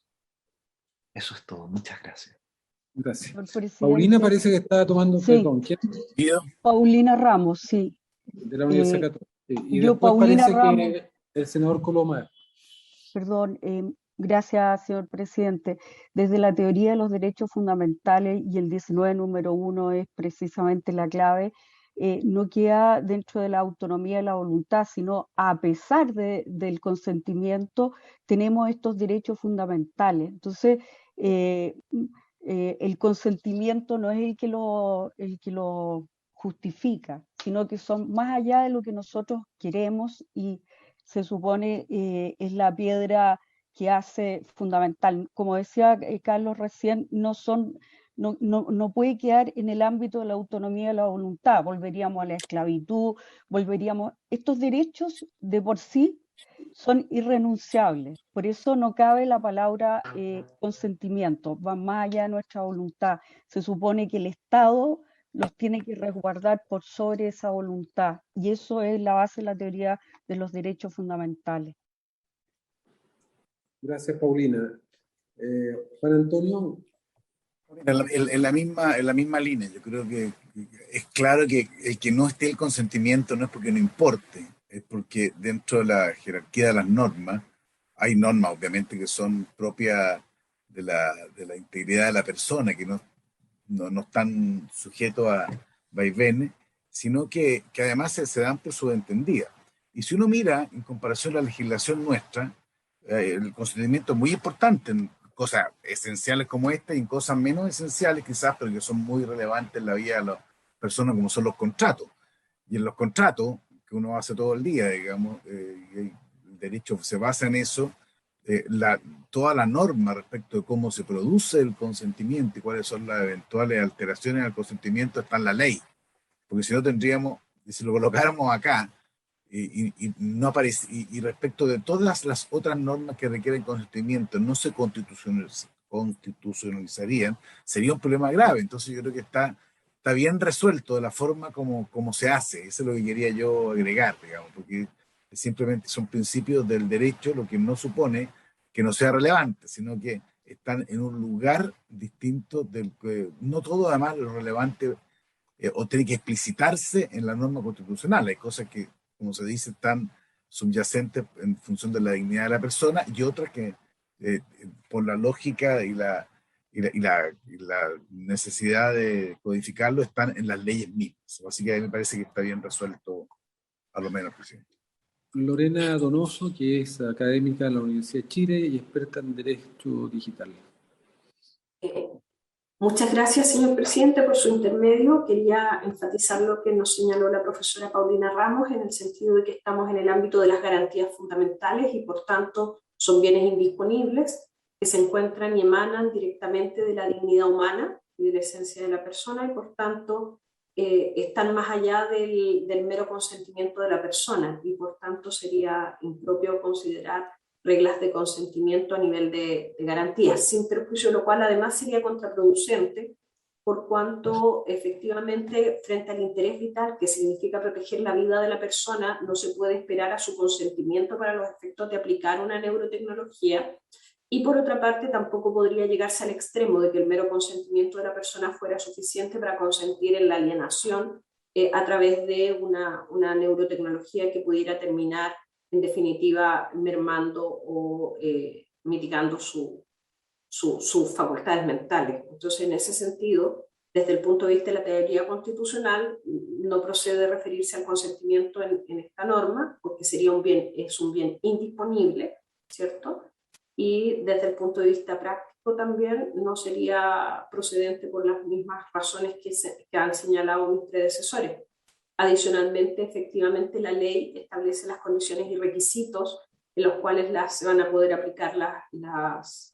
Eso es todo. Muchas gracias. Gracias. Paulina parece que estaba tomando perdón. ¿Quién? Paulina Ramos, sí. De la Universidad Católica. Y yo, después Paulina parece Ramos, que el senador Coloma. Perdón, gracias, señor presidente. Desde la teoría de los derechos fundamentales, y el 19 número 1 es precisamente la clave, no queda dentro de la autonomía de la voluntad, sino a pesar del consentimiento, tenemos estos derechos fundamentales. Entonces, el consentimiento no es el que lo justifica, sino que son más allá de lo que nosotros queremos y se supone es la piedra que hace fundamental. Como decía Carlos recién, no puede quedar en el ámbito de la autonomía de la voluntad. Volveríamos a la esclavitud, estos derechos de por sí son irrenunciables. Por eso no cabe la palabra consentimiento, va más allá de nuestra voluntad. Se supone que el Estado los tiene que resguardar por sobre esa voluntad, y eso es la base de la teoría de los derechos fundamentales. Gracias, Paulina. Juan Antonio. En la misma línea, yo creo que es claro que el que no esté el consentimiento no es porque no importe, es porque dentro de la jerarquía de las normas, hay normas obviamente que son propias de la integridad de la persona, que no están sujetos a vaivenes, sino que además se dan por subentendidas. Y si uno mira en comparación a la legislación nuestra, el consentimiento es muy importante en cosas esenciales como esta y en cosas menos esenciales quizás, pero que son muy relevantes en la vida de las personas, como son los contratos. Y en los contratos, que uno hace todo el día, digamos, el derecho se basa en eso, toda la norma respecto de cómo se produce el consentimiento y cuáles son las eventuales alteraciones al consentimiento está en la ley. Porque si no tendríamos, si lo colocáramos acá, no aparece, y respecto de todas las otras normas que requieren consentimiento no se constitucionalizarían, sería un problema grave. Entonces yo creo que está bien resuelto de la forma como se hace. Eso es lo que quería yo agregar, digamos, porque simplemente son principios del derecho, lo que no supone que no sea relevante, sino que están en un lugar distinto del que no todo además lo relevante o tiene que explicitarse en la norma constitucional. Hay cosas que, como se dice, están subyacentes en función de la dignidad de la persona y otras que por la lógica y la necesidad de codificarlo están en las leyes mismas. Así que a mí me parece que está bien resuelto, a lo menos, presidente. Lorena Donoso, que es académica de la Universidad de Chile y experta en Derecho Digital. Muchas gracias, señor presidente, por su intermedio. Quería enfatizar lo que nos señaló la profesora Paulina Ramos, en el sentido de que estamos en el ámbito de las garantías fundamentales y, por tanto, son bienes indisponibles que se encuentran y emanan directamente de la dignidad humana y de la esencia de la persona y, por tanto, están más allá del mero consentimiento de la persona y, por tanto, sería impropio considerar reglas de consentimiento a nivel de garantías, sin perjuicio, lo cual además sería contraproducente por cuanto efectivamente frente al interés vital, que significa proteger la vida de la persona, no se puede esperar a su consentimiento para los efectos de aplicar una neurotecnología, y por otra parte tampoco podría llegarse al extremo de que el mero consentimiento de la persona fuera suficiente para consentir en la alienación a través de una neurotecnología que pudiera terminar en definitiva mermando o mitigando sus facultades mentales. Entonces, en ese sentido, desde el punto de vista de la teoría constitucional, no procede referirse al consentimiento en esta norma, porque es un bien indisponible, ¿cierto? Y desde el punto de vista práctico también no sería procedente por las mismas razones que han señalado mis predecesores. Adicionalmente, efectivamente, la ley establece las condiciones y requisitos en los cuales se van a poder aplicar las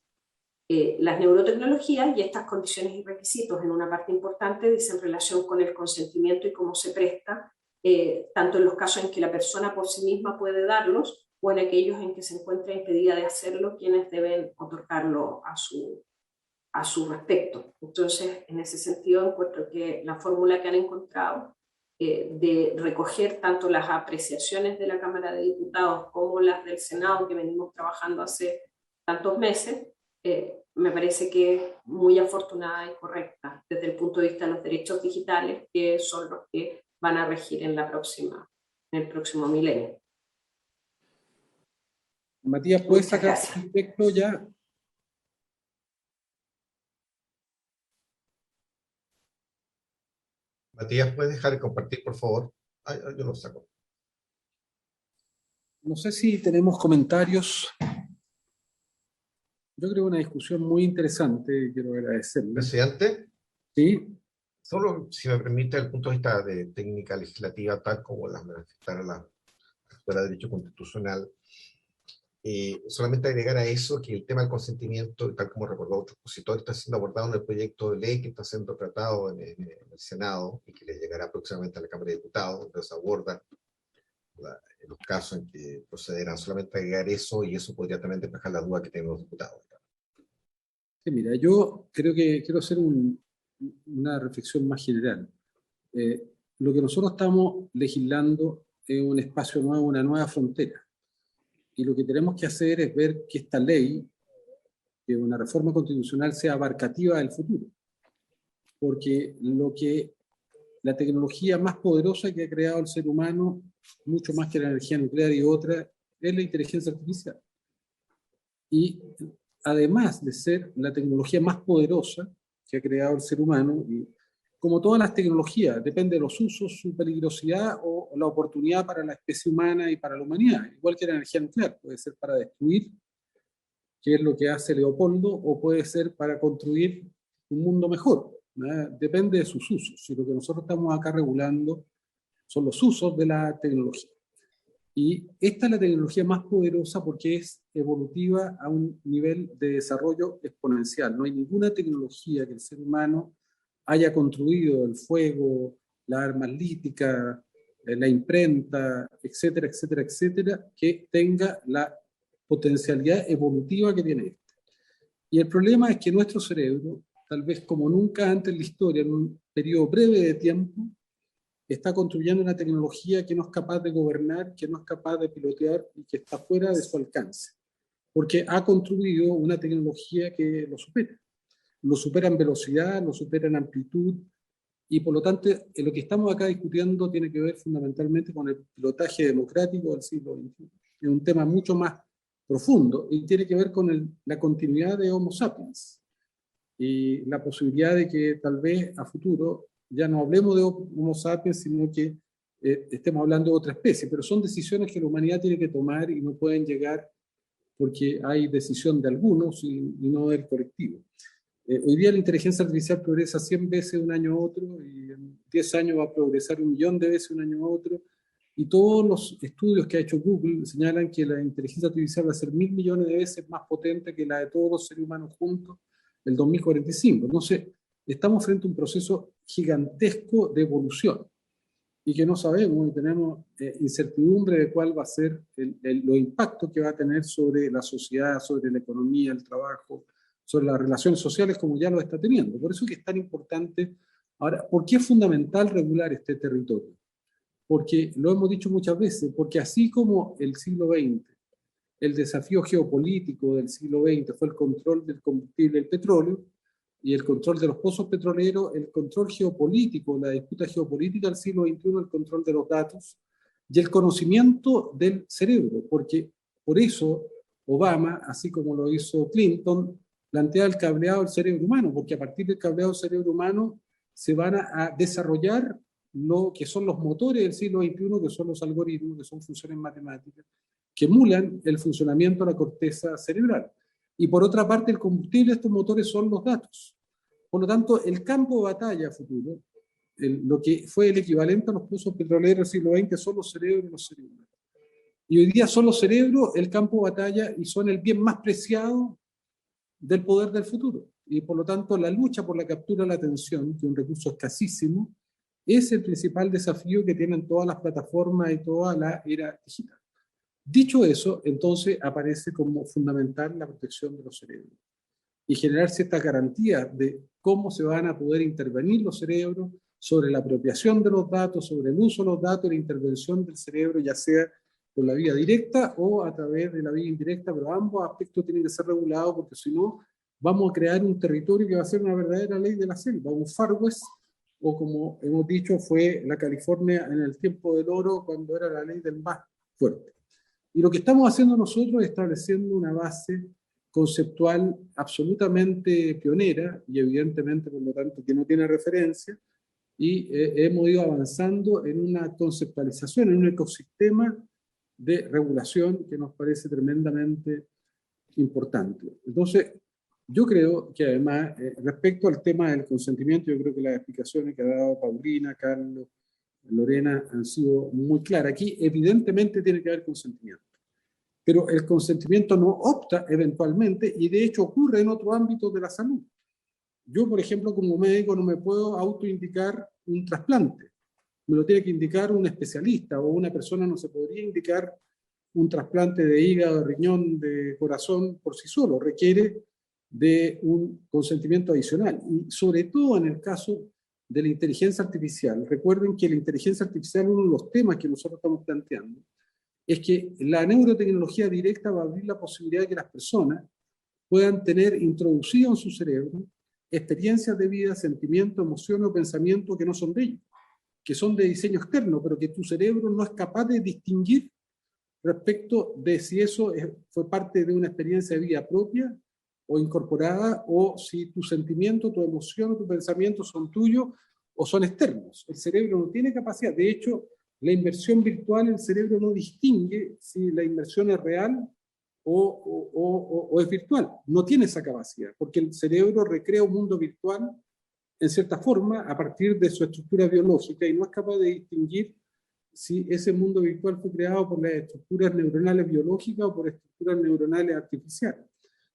neurotecnologías, y estas condiciones y requisitos en una parte importante dicen relación con el consentimiento y cómo se presta, tanto en los casos en que la persona por sí misma puede darlos o en aquellos en que se encuentra impedida de hacerlo, quienes deben otorgarlo a su respecto. Entonces, en ese sentido, encuentro que la fórmula que han encontrado de recoger tanto las apreciaciones de la Cámara de Diputados como las del Senado, que venimos trabajando hace tantos meses, me parece que es muy afortunada y correcta desde el punto de vista de los derechos digitales, que son los que van a regir en el próximo milenio. Matías, ¿puedes Muchas sacar gracias. el texto ya? Matías, ¿puedes dejar de compartir, por favor? Yo lo saco. No sé si tenemos comentarios. Yo creo una discusión muy interesante, quiero agradecerle. Presidente, Sí, solo si me permite, desde el punto de vista de técnica legislativa, tal como las manifestara la Escuela de Derecho Constitucional, solamente agregar a eso que el tema del consentimiento, tal como recordó otro expositor, está siendo abordado en el proyecto de ley que está siendo tratado en el Senado y que le llegará próximamente a la Cámara de Diputados, donde se abordan en los casos en que procederán. Solamente agregar eso, y eso podría también despejar la duda que tienen los diputados. sí, mira, yo creo que quiero hacer una reflexión más general. Lo que nosotros estamos legislando es un espacio nuevo, una nueva frontera. Y lo que tenemos que hacer es ver que esta ley, que una reforma constitucional, sea abarcativa del futuro. Porque la tecnología más poderosa que ha creado el ser humano, mucho más que la energía nuclear y otra, es la inteligencia artificial. Y además de ser la tecnología más poderosa que ha creado el ser humano, y como todas las tecnologías, depende de los usos, su peligrosidad o la oportunidad para la especie humana y para la humanidad. Igual que la energía nuclear, puede ser para destruir, que es lo que hace Leopoldo, o puede ser para construir un mundo mejor. Depende de sus usos. Y lo que nosotros estamos acá regulando son los usos de la tecnología. Y esta es la tecnología más poderosa porque es evolutiva a un nivel de desarrollo exponencial. No hay ninguna tecnología que el ser humano haya construido, el fuego, las armas líticas, la imprenta, etcétera, etcétera, etcétera, que tenga la potencialidad evolutiva que tiene esta. Y el problema es que nuestro cerebro, tal vez como nunca antes en la historia, en un periodo breve de tiempo, está construyendo una tecnología que no es capaz de gobernar, que no es capaz de pilotear y que está fuera de su alcance. Porque ha construido una tecnología que lo supera. Lo supera en velocidad, lo supera en amplitud, y por lo tanto lo que estamos acá discutiendo tiene que ver fundamentalmente con el pilotaje democrático del siglo XXI. Es un tema mucho más profundo y tiene que ver con la continuidad de Homo sapiens y la posibilidad de que tal vez a futuro ya no hablemos de Homo sapiens, sino que estemos hablando de otra especie, pero son decisiones que la humanidad tiene que tomar y no pueden llegar porque hay decisión de algunos y no del colectivo. Hoy día la inteligencia artificial progresa 100 veces de un año a otro, y en 10 años va a progresar 1.000.000 de veces de un año a otro, y todos los estudios que ha hecho Google señalan que la inteligencia artificial va a ser 1.000.000.000 de veces más potente que la de todos los seres humanos juntos el 2045. Entonces, estamos frente a un proceso gigantesco de evolución y que no sabemos, y tenemos incertidumbre de cuál va a ser los impactos que va a tener sobre la sociedad, sobre la economía, el trabajo, sobre las relaciones sociales, como ya lo está teniendo. Por eso es que es tan importante. Ahora, ¿por qué es fundamental regular este territorio? Porque lo hemos dicho muchas veces, porque así como el siglo XX, el desafío geopolítico del siglo XX fue el control del combustible del petróleo y el control de los pozos petroleros, el control geopolítico, la disputa geopolítica del siglo XXI, el control de los datos y el conocimiento del cerebro, porque por eso Obama, así como lo hizo Clinton, plantea el cableado del cerebro humano, porque a partir del cableado del cerebro humano se van a desarrollar lo que son los motores del siglo XXI, que son los algoritmos, que son funciones matemáticas, que emulan el funcionamiento de la corteza cerebral. Y por otra parte, el combustible de estos motores son los datos. Por lo tanto, el campo de batalla futuro, lo que fue el equivalente a los pozos petroleros del siglo XX, son los cerebros y los seres humanos. Y hoy día son los cerebros el campo de batalla y son el bien más preciado del poder del futuro. Y por lo tanto, la lucha por la captura de la atención, que es un recurso escasísimo, es el principal desafío que tienen todas las plataformas y toda la era digital. Dicho eso, entonces aparece como fundamental la protección de los cerebros y generar ciertas garantías de cómo se van a poder intervenir los cerebros sobre la apropiación de los datos, sobre el uso de los datos, la intervención del cerebro, ya sea por la vía directa o a través de la vía indirecta, pero ambos aspectos tienen que ser regulados porque si no vamos a crear un territorio que va a ser una verdadera ley de la selva, un Far West, o como hemos dicho fue la California en el tiempo del oro cuando era la ley del más fuerte. Y lo que estamos haciendo nosotros es estableciendo una base conceptual absolutamente pionera y evidentemente, por lo tanto, que no tiene referencia, y hemos ido avanzando en una conceptualización, en un ecosistema de regulación que nos parece tremendamente importante. Entonces, yo creo que además, respecto al tema del consentimiento, yo creo que las explicaciones que ha dado Paulina, Carlos, Lorena han sido muy claras. Aquí evidentemente tiene que haber consentimiento, pero el consentimiento no opta eventualmente y de hecho ocurre en otro ámbito de la salud. Yo, por ejemplo, como médico no me puedo autoindicar un trasplante, me lo tiene que indicar un especialista o una persona no se podría indicar un trasplante de hígado, de riñón, de corazón por sí solo, requiere de un consentimiento adicional y sobre todo en el caso de la inteligencia artificial. Recuerden que la inteligencia artificial, uno de los temas que nosotros estamos planteando, es que la neurotecnología directa va a abrir la posibilidad de que las personas puedan tener introducido en su cerebro experiencias de vida, sentimientos, emociones o pensamientos que no son de ellos, que son de diseño externo, pero que tu cerebro no es capaz de distinguir respecto de si eso fue parte de una experiencia de vida propia o incorporada, o si tu sentimiento, tu emoción o tu pensamiento son tuyos o son externos. El cerebro no tiene capacidad. De hecho, la inmersión virtual, el cerebro no distingue si la inmersión es real o es virtual. No tiene esa capacidad, porque el cerebro recrea un mundo virtual en cierta forma a partir de su estructura biológica y no es capaz de distinguir si ese mundo virtual fue creado por las estructuras neuronales biológicas o por estructuras neuronales artificiales.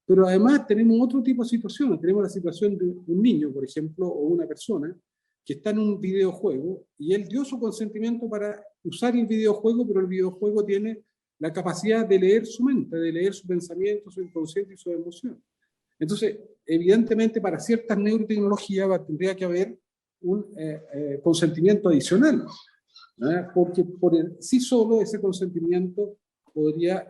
Pero además tenemos otro tipo de situaciones. Tenemos la situación de un niño, por ejemplo, o una persona que está en un videojuego y él dio su consentimiento para usar el videojuego, pero el videojuego tiene la capacidad de leer su mente, de leer su pensamiento, su inconsciente y su emoción. Entonces, evidentemente, para ciertas neurotecnologías tendría que haber un consentimiento adicional, porque por sí solo ese consentimiento podría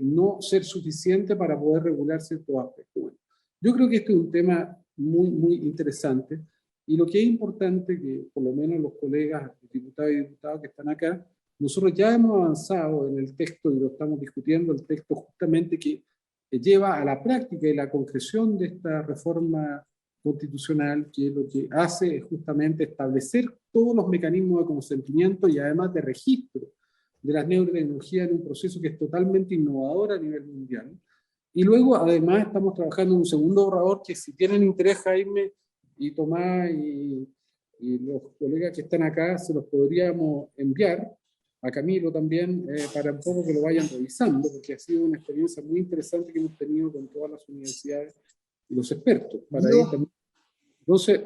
no ser suficiente para poder regular ciertos aspectos. Bueno, yo creo que este es un tema muy, muy interesante y lo que es importante que por lo menos los colegas diputados y diputadas que están acá, nosotros ya hemos avanzado en el texto y lo estamos discutiendo, el texto justamente que lleva a la práctica y la concreción de esta reforma constitucional, que lo que hace es justamente establecer todos los mecanismos de consentimiento y además de registro de las neurotecnologías en un proceso que es totalmente innovador a nivel mundial. Y luego, además, estamos trabajando en un segundo borrador que si tienen interés, Jaime y Tomás y los colegas que están acá, se los podríamos enviar a Camilo también, para un poco que lo vayan revisando, porque ha sido una experiencia muy interesante que hemos tenido con todas las universidades y los expertos. Entonces,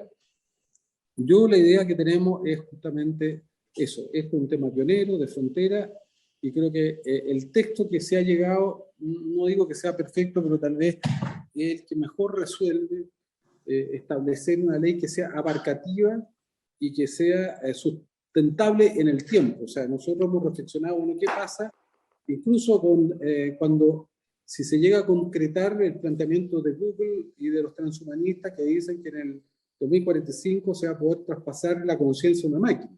yo la idea que tenemos es justamente eso. Esto es un tema pionero, de frontera, y creo que el texto que se ha llegado, no digo que sea perfecto, pero tal vez es el que mejor resuelve establecer una ley que sea abarcativa y que sea sustentable en el tiempo. O sea, nosotros hemos reflexionado, bueno, ¿qué pasa? Incluso cuando si se llega a concretar el planteamiento de Google y de los transhumanistas que dicen que en el 2045 se va a poder traspasar la conciencia a una máquina.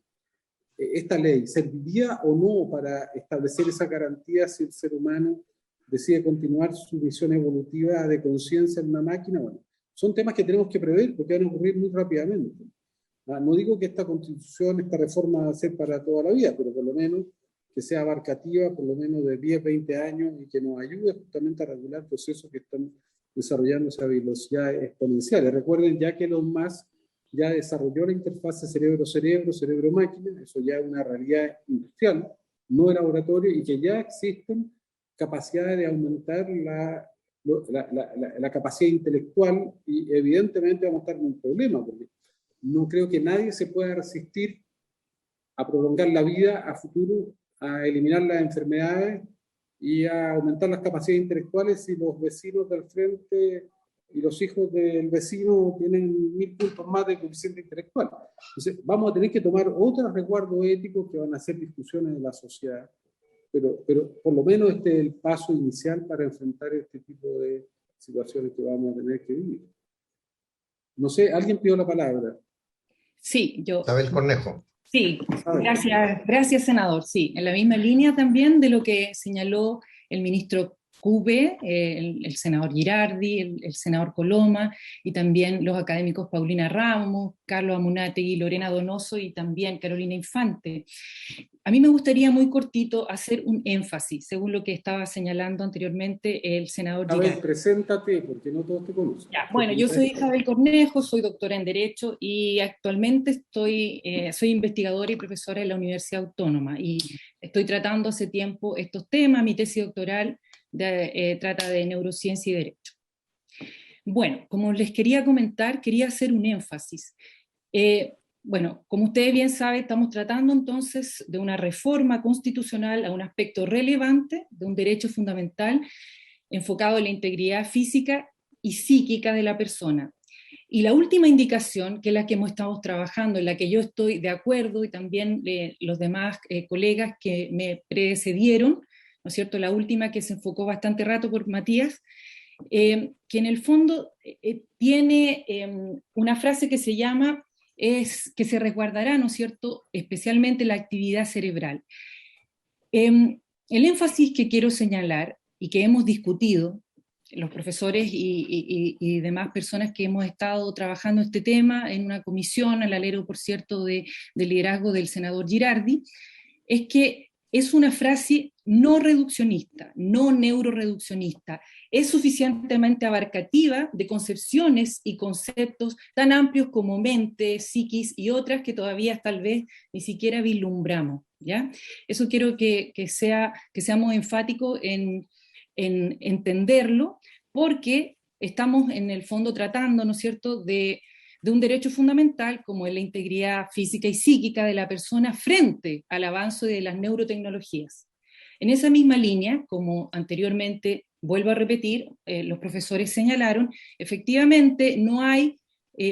¿Esta ley serviría o no para establecer esa garantía si el ser humano decide continuar su misión evolutiva de conciencia en una máquina? Bueno, son temas que tenemos que prever porque van a ocurrir muy rápidamente. No digo que esta constitución, esta reforma va a ser para toda la vida, pero por lo menos que sea abarcativa, por lo menos de 10, 20 años y que nos ayude justamente a regular procesos que están desarrollándose a velocidades exponenciales. Recuerden ya que Elon Musk ya desarrolló la interfaz cerebro-cerebro, cerebro-máquina, eso ya es una realidad industrial, no de laboratorio, y que ya existen capacidades de aumentar la capacidad intelectual, y evidentemente vamos a estar en un problema, porque no creo que nadie se pueda resistir a prolongar la vida a futuro, a eliminar las enfermedades y a aumentar las capacidades intelectuales si los vecinos del frente y los hijos del vecino tienen 1000 puntos más de coeficiente intelectual. Entonces, vamos a tener que tomar otros resguardos éticos que van a ser discusiones de la sociedad, pero por lo menos este es el paso inicial para enfrentar este tipo de situaciones que vamos a tener que vivir. No sé, ¿alguien pidió la palabra? Sí, yo. Isabel Cornejo. Sí, gracias, senador. Sí, en la misma línea también de lo que señaló el ministro Cube, el senador Girardi, el senador Coloma, y también los académicos Paulina Ramos, Carlos Amunátegui, Lorena Donoso y también Carolina Infante. A mí me gustaría muy cortito hacer un énfasis, según lo que estaba señalando anteriormente el senador Girardi. A ver, preséntate, porque no todos te conocen. Ya, bueno, yo soy Isabel Cornejo, soy doctora en Derecho y actualmente soy investigadora y profesora en la Universidad Autónoma y estoy tratando hace tiempo estos temas. Mi tesis doctoral trata de neurociencia y derecho. Bueno, como les quería comentar, quería hacer un énfasis. Bueno, como ustedes bien saben, estamos tratando entonces de una reforma constitucional a un aspecto relevante de un derecho fundamental enfocado en la integridad física y psíquica de la persona. Y la última indicación, que es la que hemos estado trabajando, en la que yo estoy de acuerdo, y también los demás colegas que me precedieron, ¿no es cierto?, la última que se enfocó bastante rato por Matías, que en el fondo tiene una frase que se llama, es que se resguardará, ¿no es cierto?, especialmente la actividad cerebral. El énfasis que quiero señalar y que hemos discutido, los profesores y demás personas que hemos estado trabajando este tema en una comisión, al alero, por cierto, de liderazgo del senador Girardi, es que es una frase no reduccionista, no neuroreduccionista, es suficientemente abarcativa de concepciones y conceptos tan amplios como mente, psiquis y otras que todavía tal vez ni siquiera vislumbramos, ¿ya? Eso quiero que seamos enfáticos en entenderlo, porque estamos en el fondo tratando, ¿no es cierto?, de un derecho fundamental como es la integridad física y psíquica de la persona frente al avance de las neurotecnologías. En esa misma línea, como anteriormente, vuelvo a repetir, los profesores señalaron, efectivamente no hay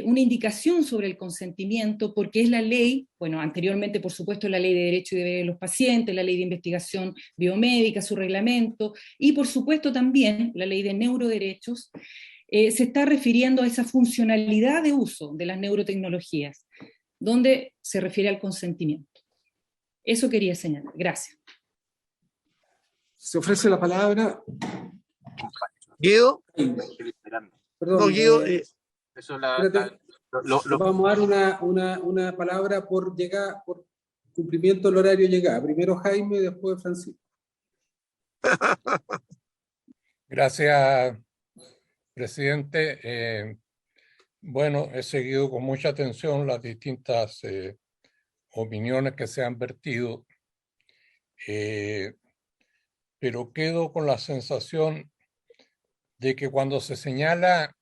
una indicación sobre el consentimiento, porque es la ley, bueno, anteriormente por supuesto la ley de derecho y deberes de los pacientes, la ley de investigación biomédica, su reglamento, y por supuesto también la ley de neuroderechos, se está refiriendo a esa funcionalidad de uso de las neurotecnologías, donde se refiere al consentimiento. Eso quería señalar. Gracias. Se ofrece la palabra. Guido. Perdón, no, Guido. Vamos a dar una palabra por cumplimiento del horario de llegada. Primero Jaime, después Francisco. Gracias, presidente. Bueno, he seguido con mucha atención las distintas opiniones que se han vertido, pero quedo con la sensación de que cuando se señala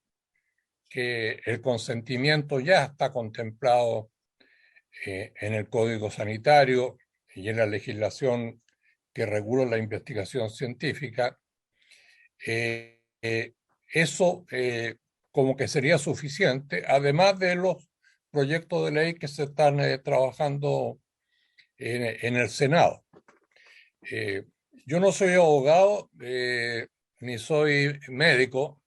que el consentimiento ya está contemplado en el Código Sanitario y en la legislación que regula la investigación científica, eso como que sería suficiente, además de los proyectos de ley que se están trabajando en el Senado. Yo no soy abogado ni soy médico,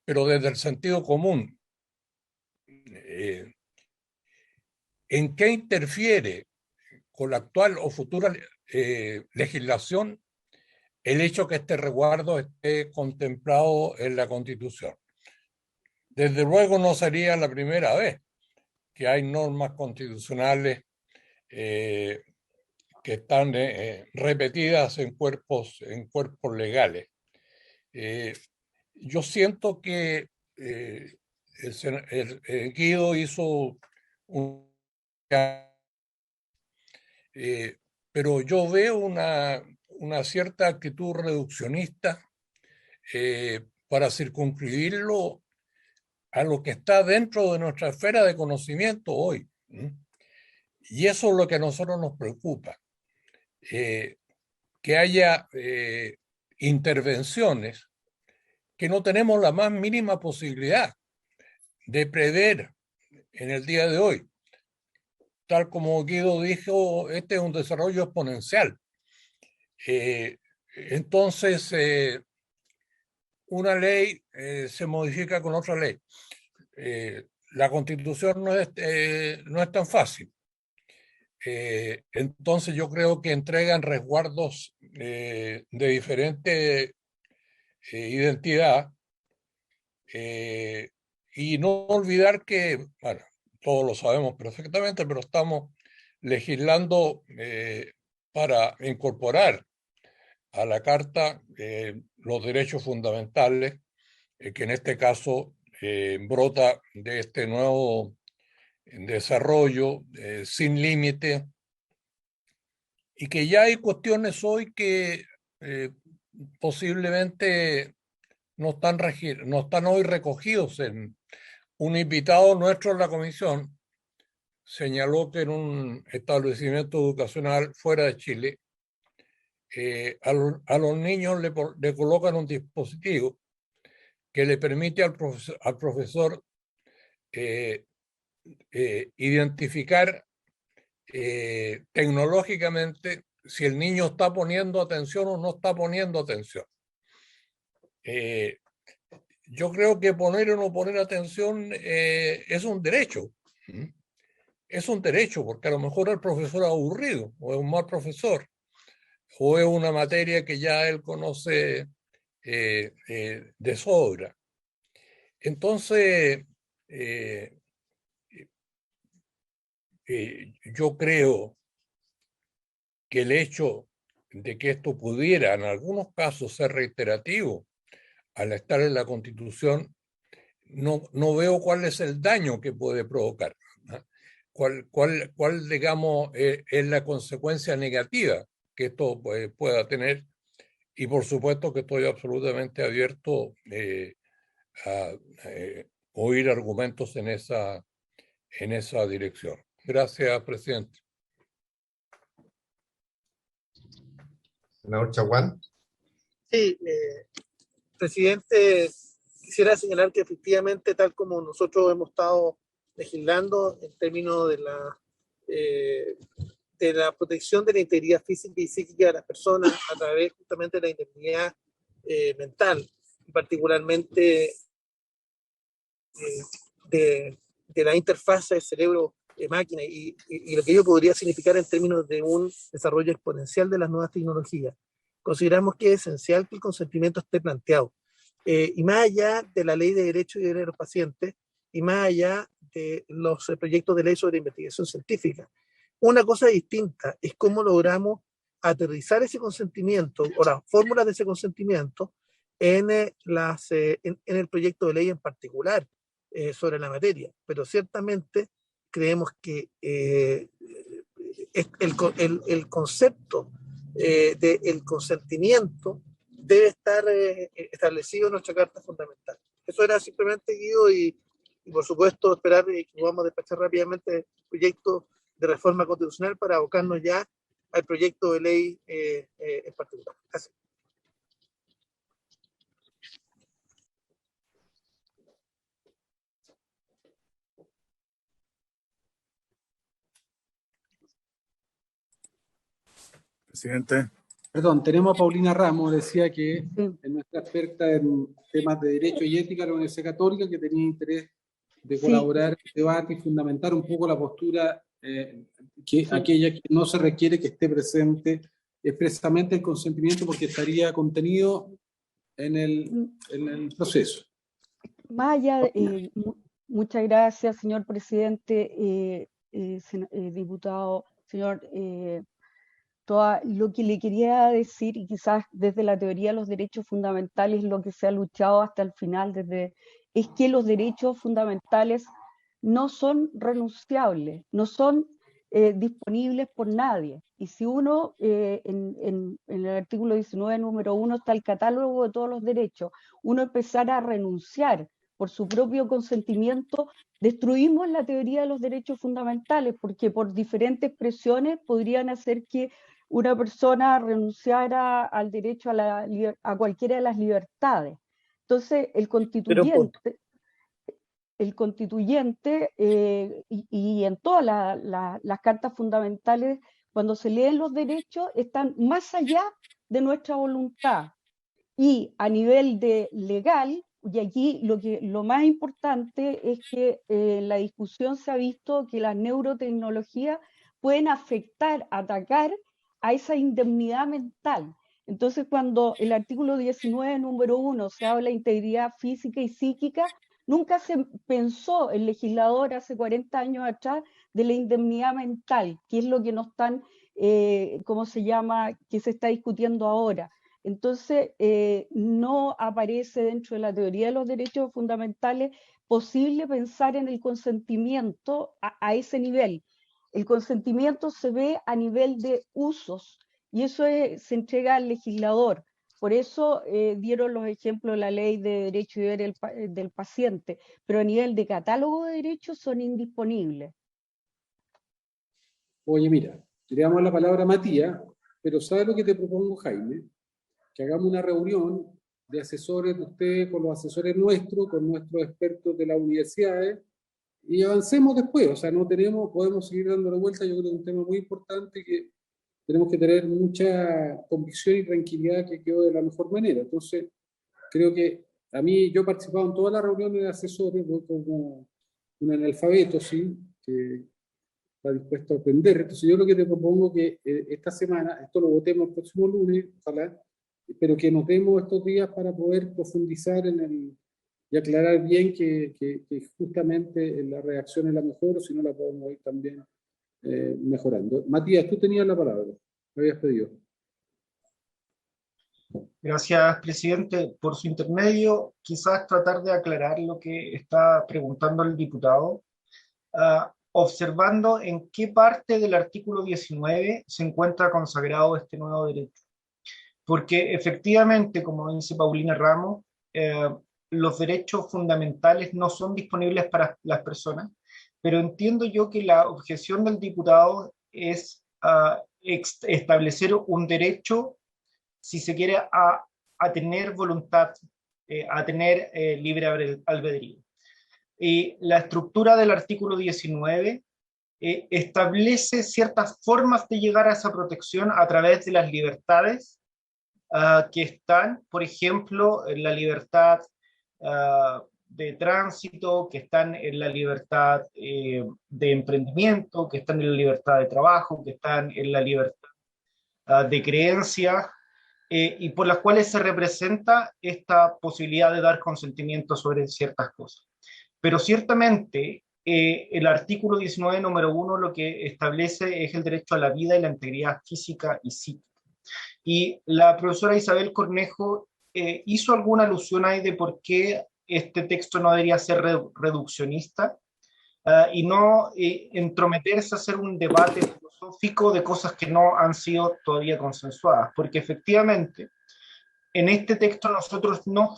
pero desde el sentido común, ¿en qué interfiere con la actual o futura legislación el hecho que este resguardo esté contemplado en la Constitución? Desde luego no sería la primera vez que hay normas constitucionales que están repetidas en cuerpos legales. Yo siento que Guido hizo un... pero pero yo veo una cierta actitud reduccionista para circunscribirlo a lo que está dentro de nuestra esfera de conocimiento hoy. Y eso es lo que a nosotros nos preocupa, que haya intervenciones que no tenemos la más mínima posibilidad de prever en el día de hoy. Tal como Guido dijo, este es un desarrollo exponencial. Entonces, una ley se modifica con otra ley. La Constitución no es tan fácil. Entonces yo creo que entregan resguardos de diferente identidad, y no olvidar que, bueno, todos lo sabemos perfectamente, pero estamos legislando para incorporar a la Carta los derechos fundamentales, que en este caso brota de este nuevo desarrollo sin límite, y que ya hay cuestiones hoy que posiblemente no están hoy recogidos. Un invitado nuestro en la comisión señaló que en un establecimiento educacional fuera de Chile, a los niños le colocan un dispositivo que le permite al profesor identificar tecnológicamente si el niño está poniendo atención o no está poniendo atención. Yo creo que poner o no poner atención es un derecho. Es un derecho, porque a lo mejor el profesor es aburrido, o es un mal profesor, o es una materia que ya él conoce de sobra. Entonces, yo creo que el hecho de que esto pudiera en algunos casos ser reiterativo al estar en la Constitución, no veo cuál es el daño que puede provocar, ¿no? ¿Cuál digamos, es la consecuencia negativa que esto pueda tener? Y por supuesto que estoy absolutamente abierto a oír argumentos en esa dirección. Gracias, presidente. Senador Chaguán. Sí, presidente, quisiera señalar que efectivamente, tal como nosotros hemos estado legislando en términos de la protección de la integridad física y psíquica de las personas a través justamente de la indemnidad mental, y particularmente de la interfaz de cerebro-máquina y lo que ello podría significar en términos de un desarrollo exponencial de las nuevas tecnologías. Consideramos que es esencial que el consentimiento esté planteado. Y más allá de la ley de derechos y deberes de los pacientes, y más allá de los proyectos de ley sobre investigación científica. Una cosa distinta es cómo logramos aterrizar ese consentimiento, o las fórmulas de ese consentimiento, en el proyecto de ley en particular sobre la materia. Pero ciertamente creemos que el concepto del consentimiento debe estar establecido en nuestra Carta Fundamental. Eso era simplemente, Guido, y por supuesto esperar que podamos despachar rápidamente el proyecto de reforma constitucional para abocarnos ya al proyecto de ley en particular. Gracias. Presidente. Perdón, tenemos a Paulina Ramos, decía que es nuestra experta en temas de Derecho y Ética de la Universidad Católica, que tenía interés de colaborar en el debate y fundamentar un poco la postura aquella que no se requiere que esté presente expresamente el consentimiento porque estaría contenido en el proceso. Más allá, muchas gracias, señor presidente, diputado, señor. Todo lo que le quería decir, y quizás desde la teoría de los derechos fundamentales, lo que se ha luchado hasta el final, es que los derechos fundamentales no son renunciables, no son disponibles por nadie. Y si uno, en el artículo 19, número 1, está el catálogo de todos los derechos, uno empezara a renunciar por su propio consentimiento, destruimos la teoría de los derechos fundamentales, porque por diferentes presiones podrían hacer que una persona renunciara al derecho a cualquiera de las libertades. Entonces, el constituyente y en todas las cartas fundamentales, cuando se leen los derechos, están más allá de nuestra voluntad. Y a nivel legal, y aquí lo más importante es que en la discusión se ha visto que las neurotecnologías pueden atacar a esa indemnidad mental. Entonces, cuando el artículo 19, número 1, se habla de integridad física y psíquica, nunca se pensó el legislador hace 40 años atrás de la indemnidad mental, que es lo que no están, ¿cómo se llama?, que se está discutiendo ahora. Entonces, no aparece dentro de la teoría de los derechos fundamentales posible pensar en el consentimiento a ese nivel. El consentimiento se ve a nivel de usos y eso se entrega al legislador. Por eso dieron los ejemplos de la ley de derecho y deber del paciente, pero a nivel de catálogo de derechos son indisponibles. Oye, mira, le damos la palabra a Matías, pero ¿sabe lo que te propongo, Jaime? Que hagamos una reunión de asesores de ustedes con los asesores nuestros, con nuestros expertos de las universidades, y avancemos después. O sea, podemos seguir dándole vuelta. Yo creo que es un tema muy importante que tenemos que tener mucha convicción y tranquilidad que quedó de la mejor manera. Entonces, creo que yo he participado en todas las reuniones de asesores, voy como un analfabeto, ¿sí?, que está dispuesto a aprender. Entonces, yo lo que te propongo que esta semana, esto lo votemos el próximo lunes, ojalá, pero que nos demos estos días para poder profundizar y aclarar bien que justamente la reacción es la mejor, o si no la podemos ir también mejorando. Matías, tú tenías la palabra, me habías pedido. Gracias, presidente. Por su intermedio, quizás tratar de aclarar lo que está preguntando el diputado, observando en qué parte del artículo 19 se encuentra consagrado este nuevo derecho. Porque efectivamente, como dice Paulina Ramos, los derechos fundamentales no son disponibles para las personas, pero entiendo yo que la objeción del diputado es establecer un derecho, si se quiere, a tener voluntad, a tener libre albedrío. Y la estructura del artículo 19 establece ciertas formas de llegar a esa protección a través de las libertades que están, por ejemplo, en la libertad de tránsito, que están en la libertad de emprendimiento, que están en la libertad de trabajo, que están en la libertad de creencia, y por las cuales se representa esta posibilidad de dar consentimiento sobre ciertas cosas. Pero ciertamente el artículo 19, número 1, lo que establece es el derecho a la vida y la integridad física y psíquica. Y la profesora Isabel Cornejo hizo alguna alusión ahí de por qué este texto no debería ser reduccionista y no entrometerse a hacer un debate filosófico de cosas que no han sido todavía consensuadas, porque efectivamente en este texto nosotros no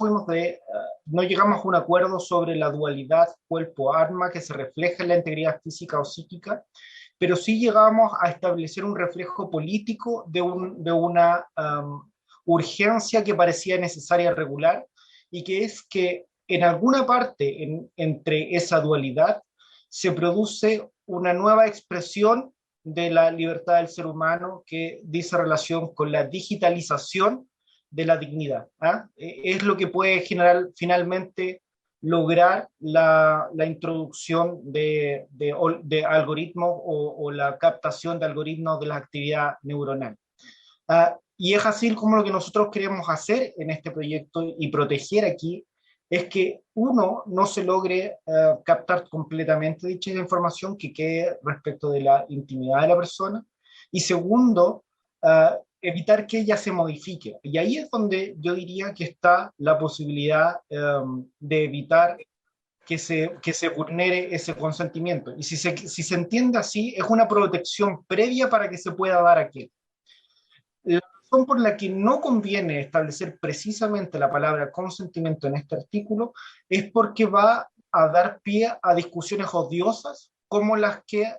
llegamos a un acuerdo sobre la dualidad cuerpo-arma que se refleja en la integridad física o psíquica, pero sí llegamos a establecer un reflejo político de una urgencia que parecía necesaria regular, y que es que en alguna parte entre esa dualidad se produce una nueva expresión de la libertad del ser humano que dice relación con la digitalización de la dignidad. Es lo que puede generar finalmente lograr la introducción de algoritmos o la captación de algoritmos de la actividad neuronal. Y es así como lo que nosotros queremos hacer en este proyecto y proteger aquí, es que uno, no se logre captar completamente dicha información que quede respecto de la intimidad de la persona, y segundo, evitar que ella se modifique. Y ahí es donde yo diría que está la posibilidad de evitar que se vulnere ese consentimiento. Y si se entiende así, es una protección previa para que se pueda dar aquí. La razón por la que no conviene establecer precisamente la palabra consentimiento en este artículo es porque va a dar pie a discusiones odiosas como las que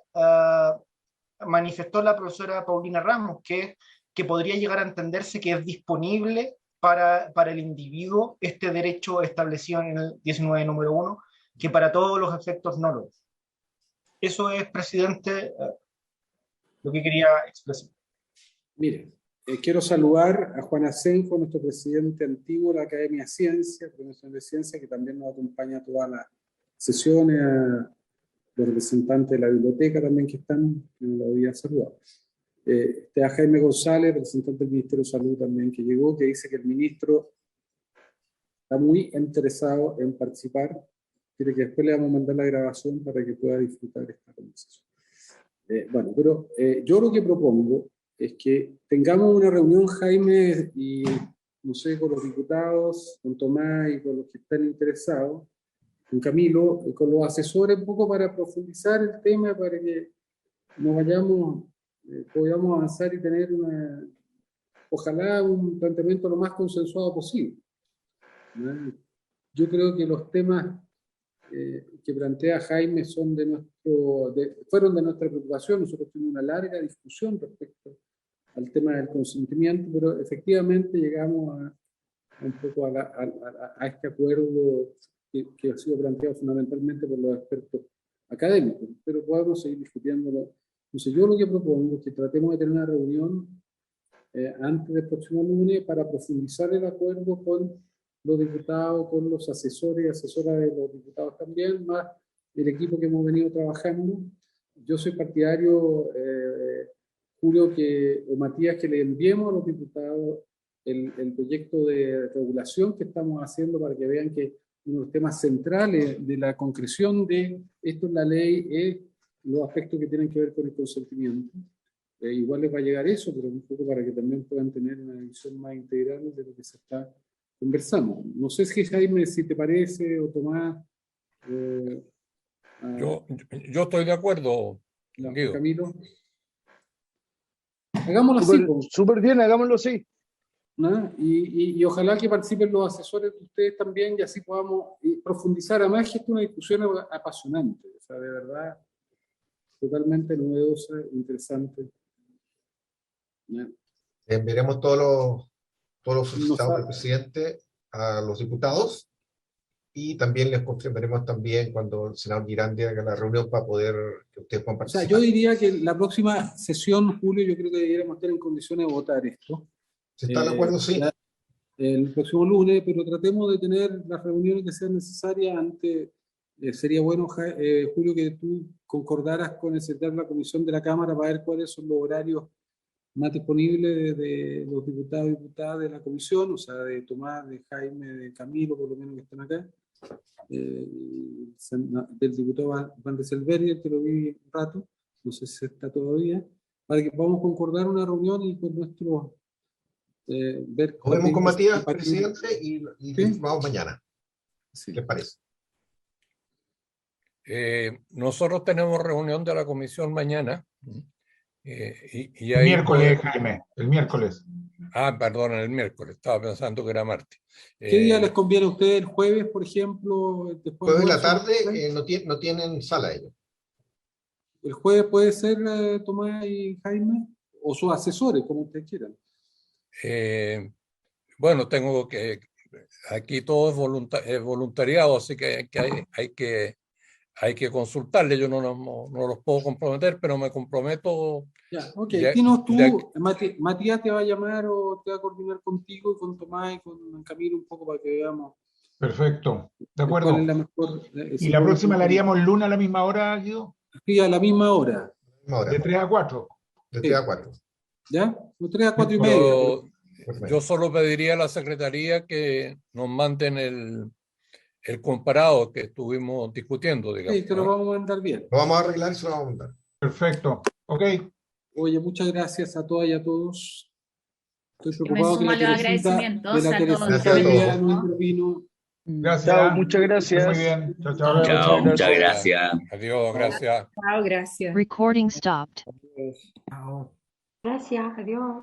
manifestó la profesora Paulina Ramos, que podría llegar a entenderse que es disponible para el individuo este derecho establecido en el 19 número 1, que para todos los efectos no lo es. Eso es, presidente, lo que quería expresar. Mire, quiero saludar a Juan Asenjo, nuestro presidente antiguo de la Academia de Ciencias, profesor de Ciencias, que también nos acompaña a todas las sesiones, a los representantes de la biblioteca también que están, que no lo había saludado. A Jaime González, representante del Ministerio de Salud también, que llegó, que dice que el ministro está muy interesado en participar. Quiere que después le vamos a mandar la grabación para que pueda disfrutar esta conversación. Bueno, pero yo lo que propongo es que tengamos una reunión, Jaime, y no sé, con los diputados, con Tomás y con los que están interesados, con Camilo, con los asesores, un poco para profundizar el tema, para que nos vayamos, podamos avanzar y tener ojalá un planteamiento lo más consensuado posible. Yo creo que los temas que plantea Jaime son fueron de nuestra preocupación. Nosotros tuvimos una larga discusión respecto al tema del consentimiento, pero efectivamente llegamos un poco a este acuerdo que ha sido planteado fundamentalmente por los expertos académicos, pero podemos seguir discutiéndolo. Entonces yo lo que propongo es que tratemos de tener una reunión antes del próximo lunes para profundizar el acuerdo con los diputados, con los asesores y asesoras de los diputados también, más el equipo que hemos venido trabajando. Yo soy partidario, Julio o Matías, que le enviemos a los diputados el proyecto de regulación que estamos haciendo para que vean que uno de los temas centrales de la concreción de esto en la ley es los aspectos que tienen que ver con el consentimiento. Igual les va a llegar eso, pero un poco para que también puedan tener una visión más integral de lo que se está conversando. No sé si, Jaime, si te parece, o Tomás. Yo estoy de acuerdo, Guido. Camilo. Hagámoslo así. Súper bien, hagámoslo así. ¿No? Y ojalá que participen los asesores de ustedes también y así podamos profundizar. Además, que esta es una discusión apasionante, o sea, de verdad, totalmente novedosa, interesante. ¿No? Enviaremos todos los solicitados del presidente a los diputados y también les confirmaremos también cuando el senador Girandi haga la reunión para poder que ustedes puedan participar. O sea, yo diría que la próxima sesión, Julio, yo creo que deberíamos estar en condiciones de votar esto. ¿Se está de acuerdo? Sí. El próximo lunes, pero tratemos de tener las reuniones que sean necesarias antes. Sería bueno, Julio, que tú concordaras con el secretario de la Comisión de la Cámara para ver cuáles son los horarios más disponibles de los diputados y diputadas de la Comisión, o sea, de Tomás, de Jaime, de Camilo, por lo menos que están acá, del diputado Van de Selveria, que lo vi un rato, no sé si está todavía, para que podamos concordar una reunión y con nuestros... ver Comemos con Matías, presidente, y vamos mañana. Sí. ¿Qué les parece? Nosotros tenemos reunión de la comisión mañana. Y el miércoles, Jaime, el miércoles. Perdón, el miércoles. Estaba pensando que era martes. ¿Qué día les conviene a ustedes? ¿El jueves, por ejemplo? Jueves de la tarde no tienen sala ellos. ¿El jueves puede ser Tomás y Jaime? ¿O sus asesores, como ustedes quieran? Bueno, tengo que... Aquí todo es voluntariado, así que hay que consultarle. Yo no los puedo comprometer, pero me comprometo. Ya, ok. Dinos tú, Matías te va a llamar o te va a coordinar contigo y con Tomás y con Camilo un poco para que veamos. Perfecto, de acuerdo. ¿Cuál es la mejor, ¿Y la próxima la haríamos el lunes a la misma hora, Guido? Sí, a la misma hora. De 3 a 4. De 3 a 4. ¿Ya? De 3 a 4 y media. Yo solo pediría a la Secretaría que nos manden el comparado que estuvimos discutiendo, digamos. Sí, te lo vamos a mandar bien. Lo vamos a arreglar y se lo vamos a mandar. Perfecto. Ok. Oye, muchas gracias a todas y a todos. Estoy Me preocupado sumo que a los agradecimientos a todos. no intervino. Gracias. Chao, muchas Que gracias. estés muy bien. Chao, chao. Chao, muchas gracias. Adiós, gracias. Chao, gracias. Recording stopped. Gracias, adiós.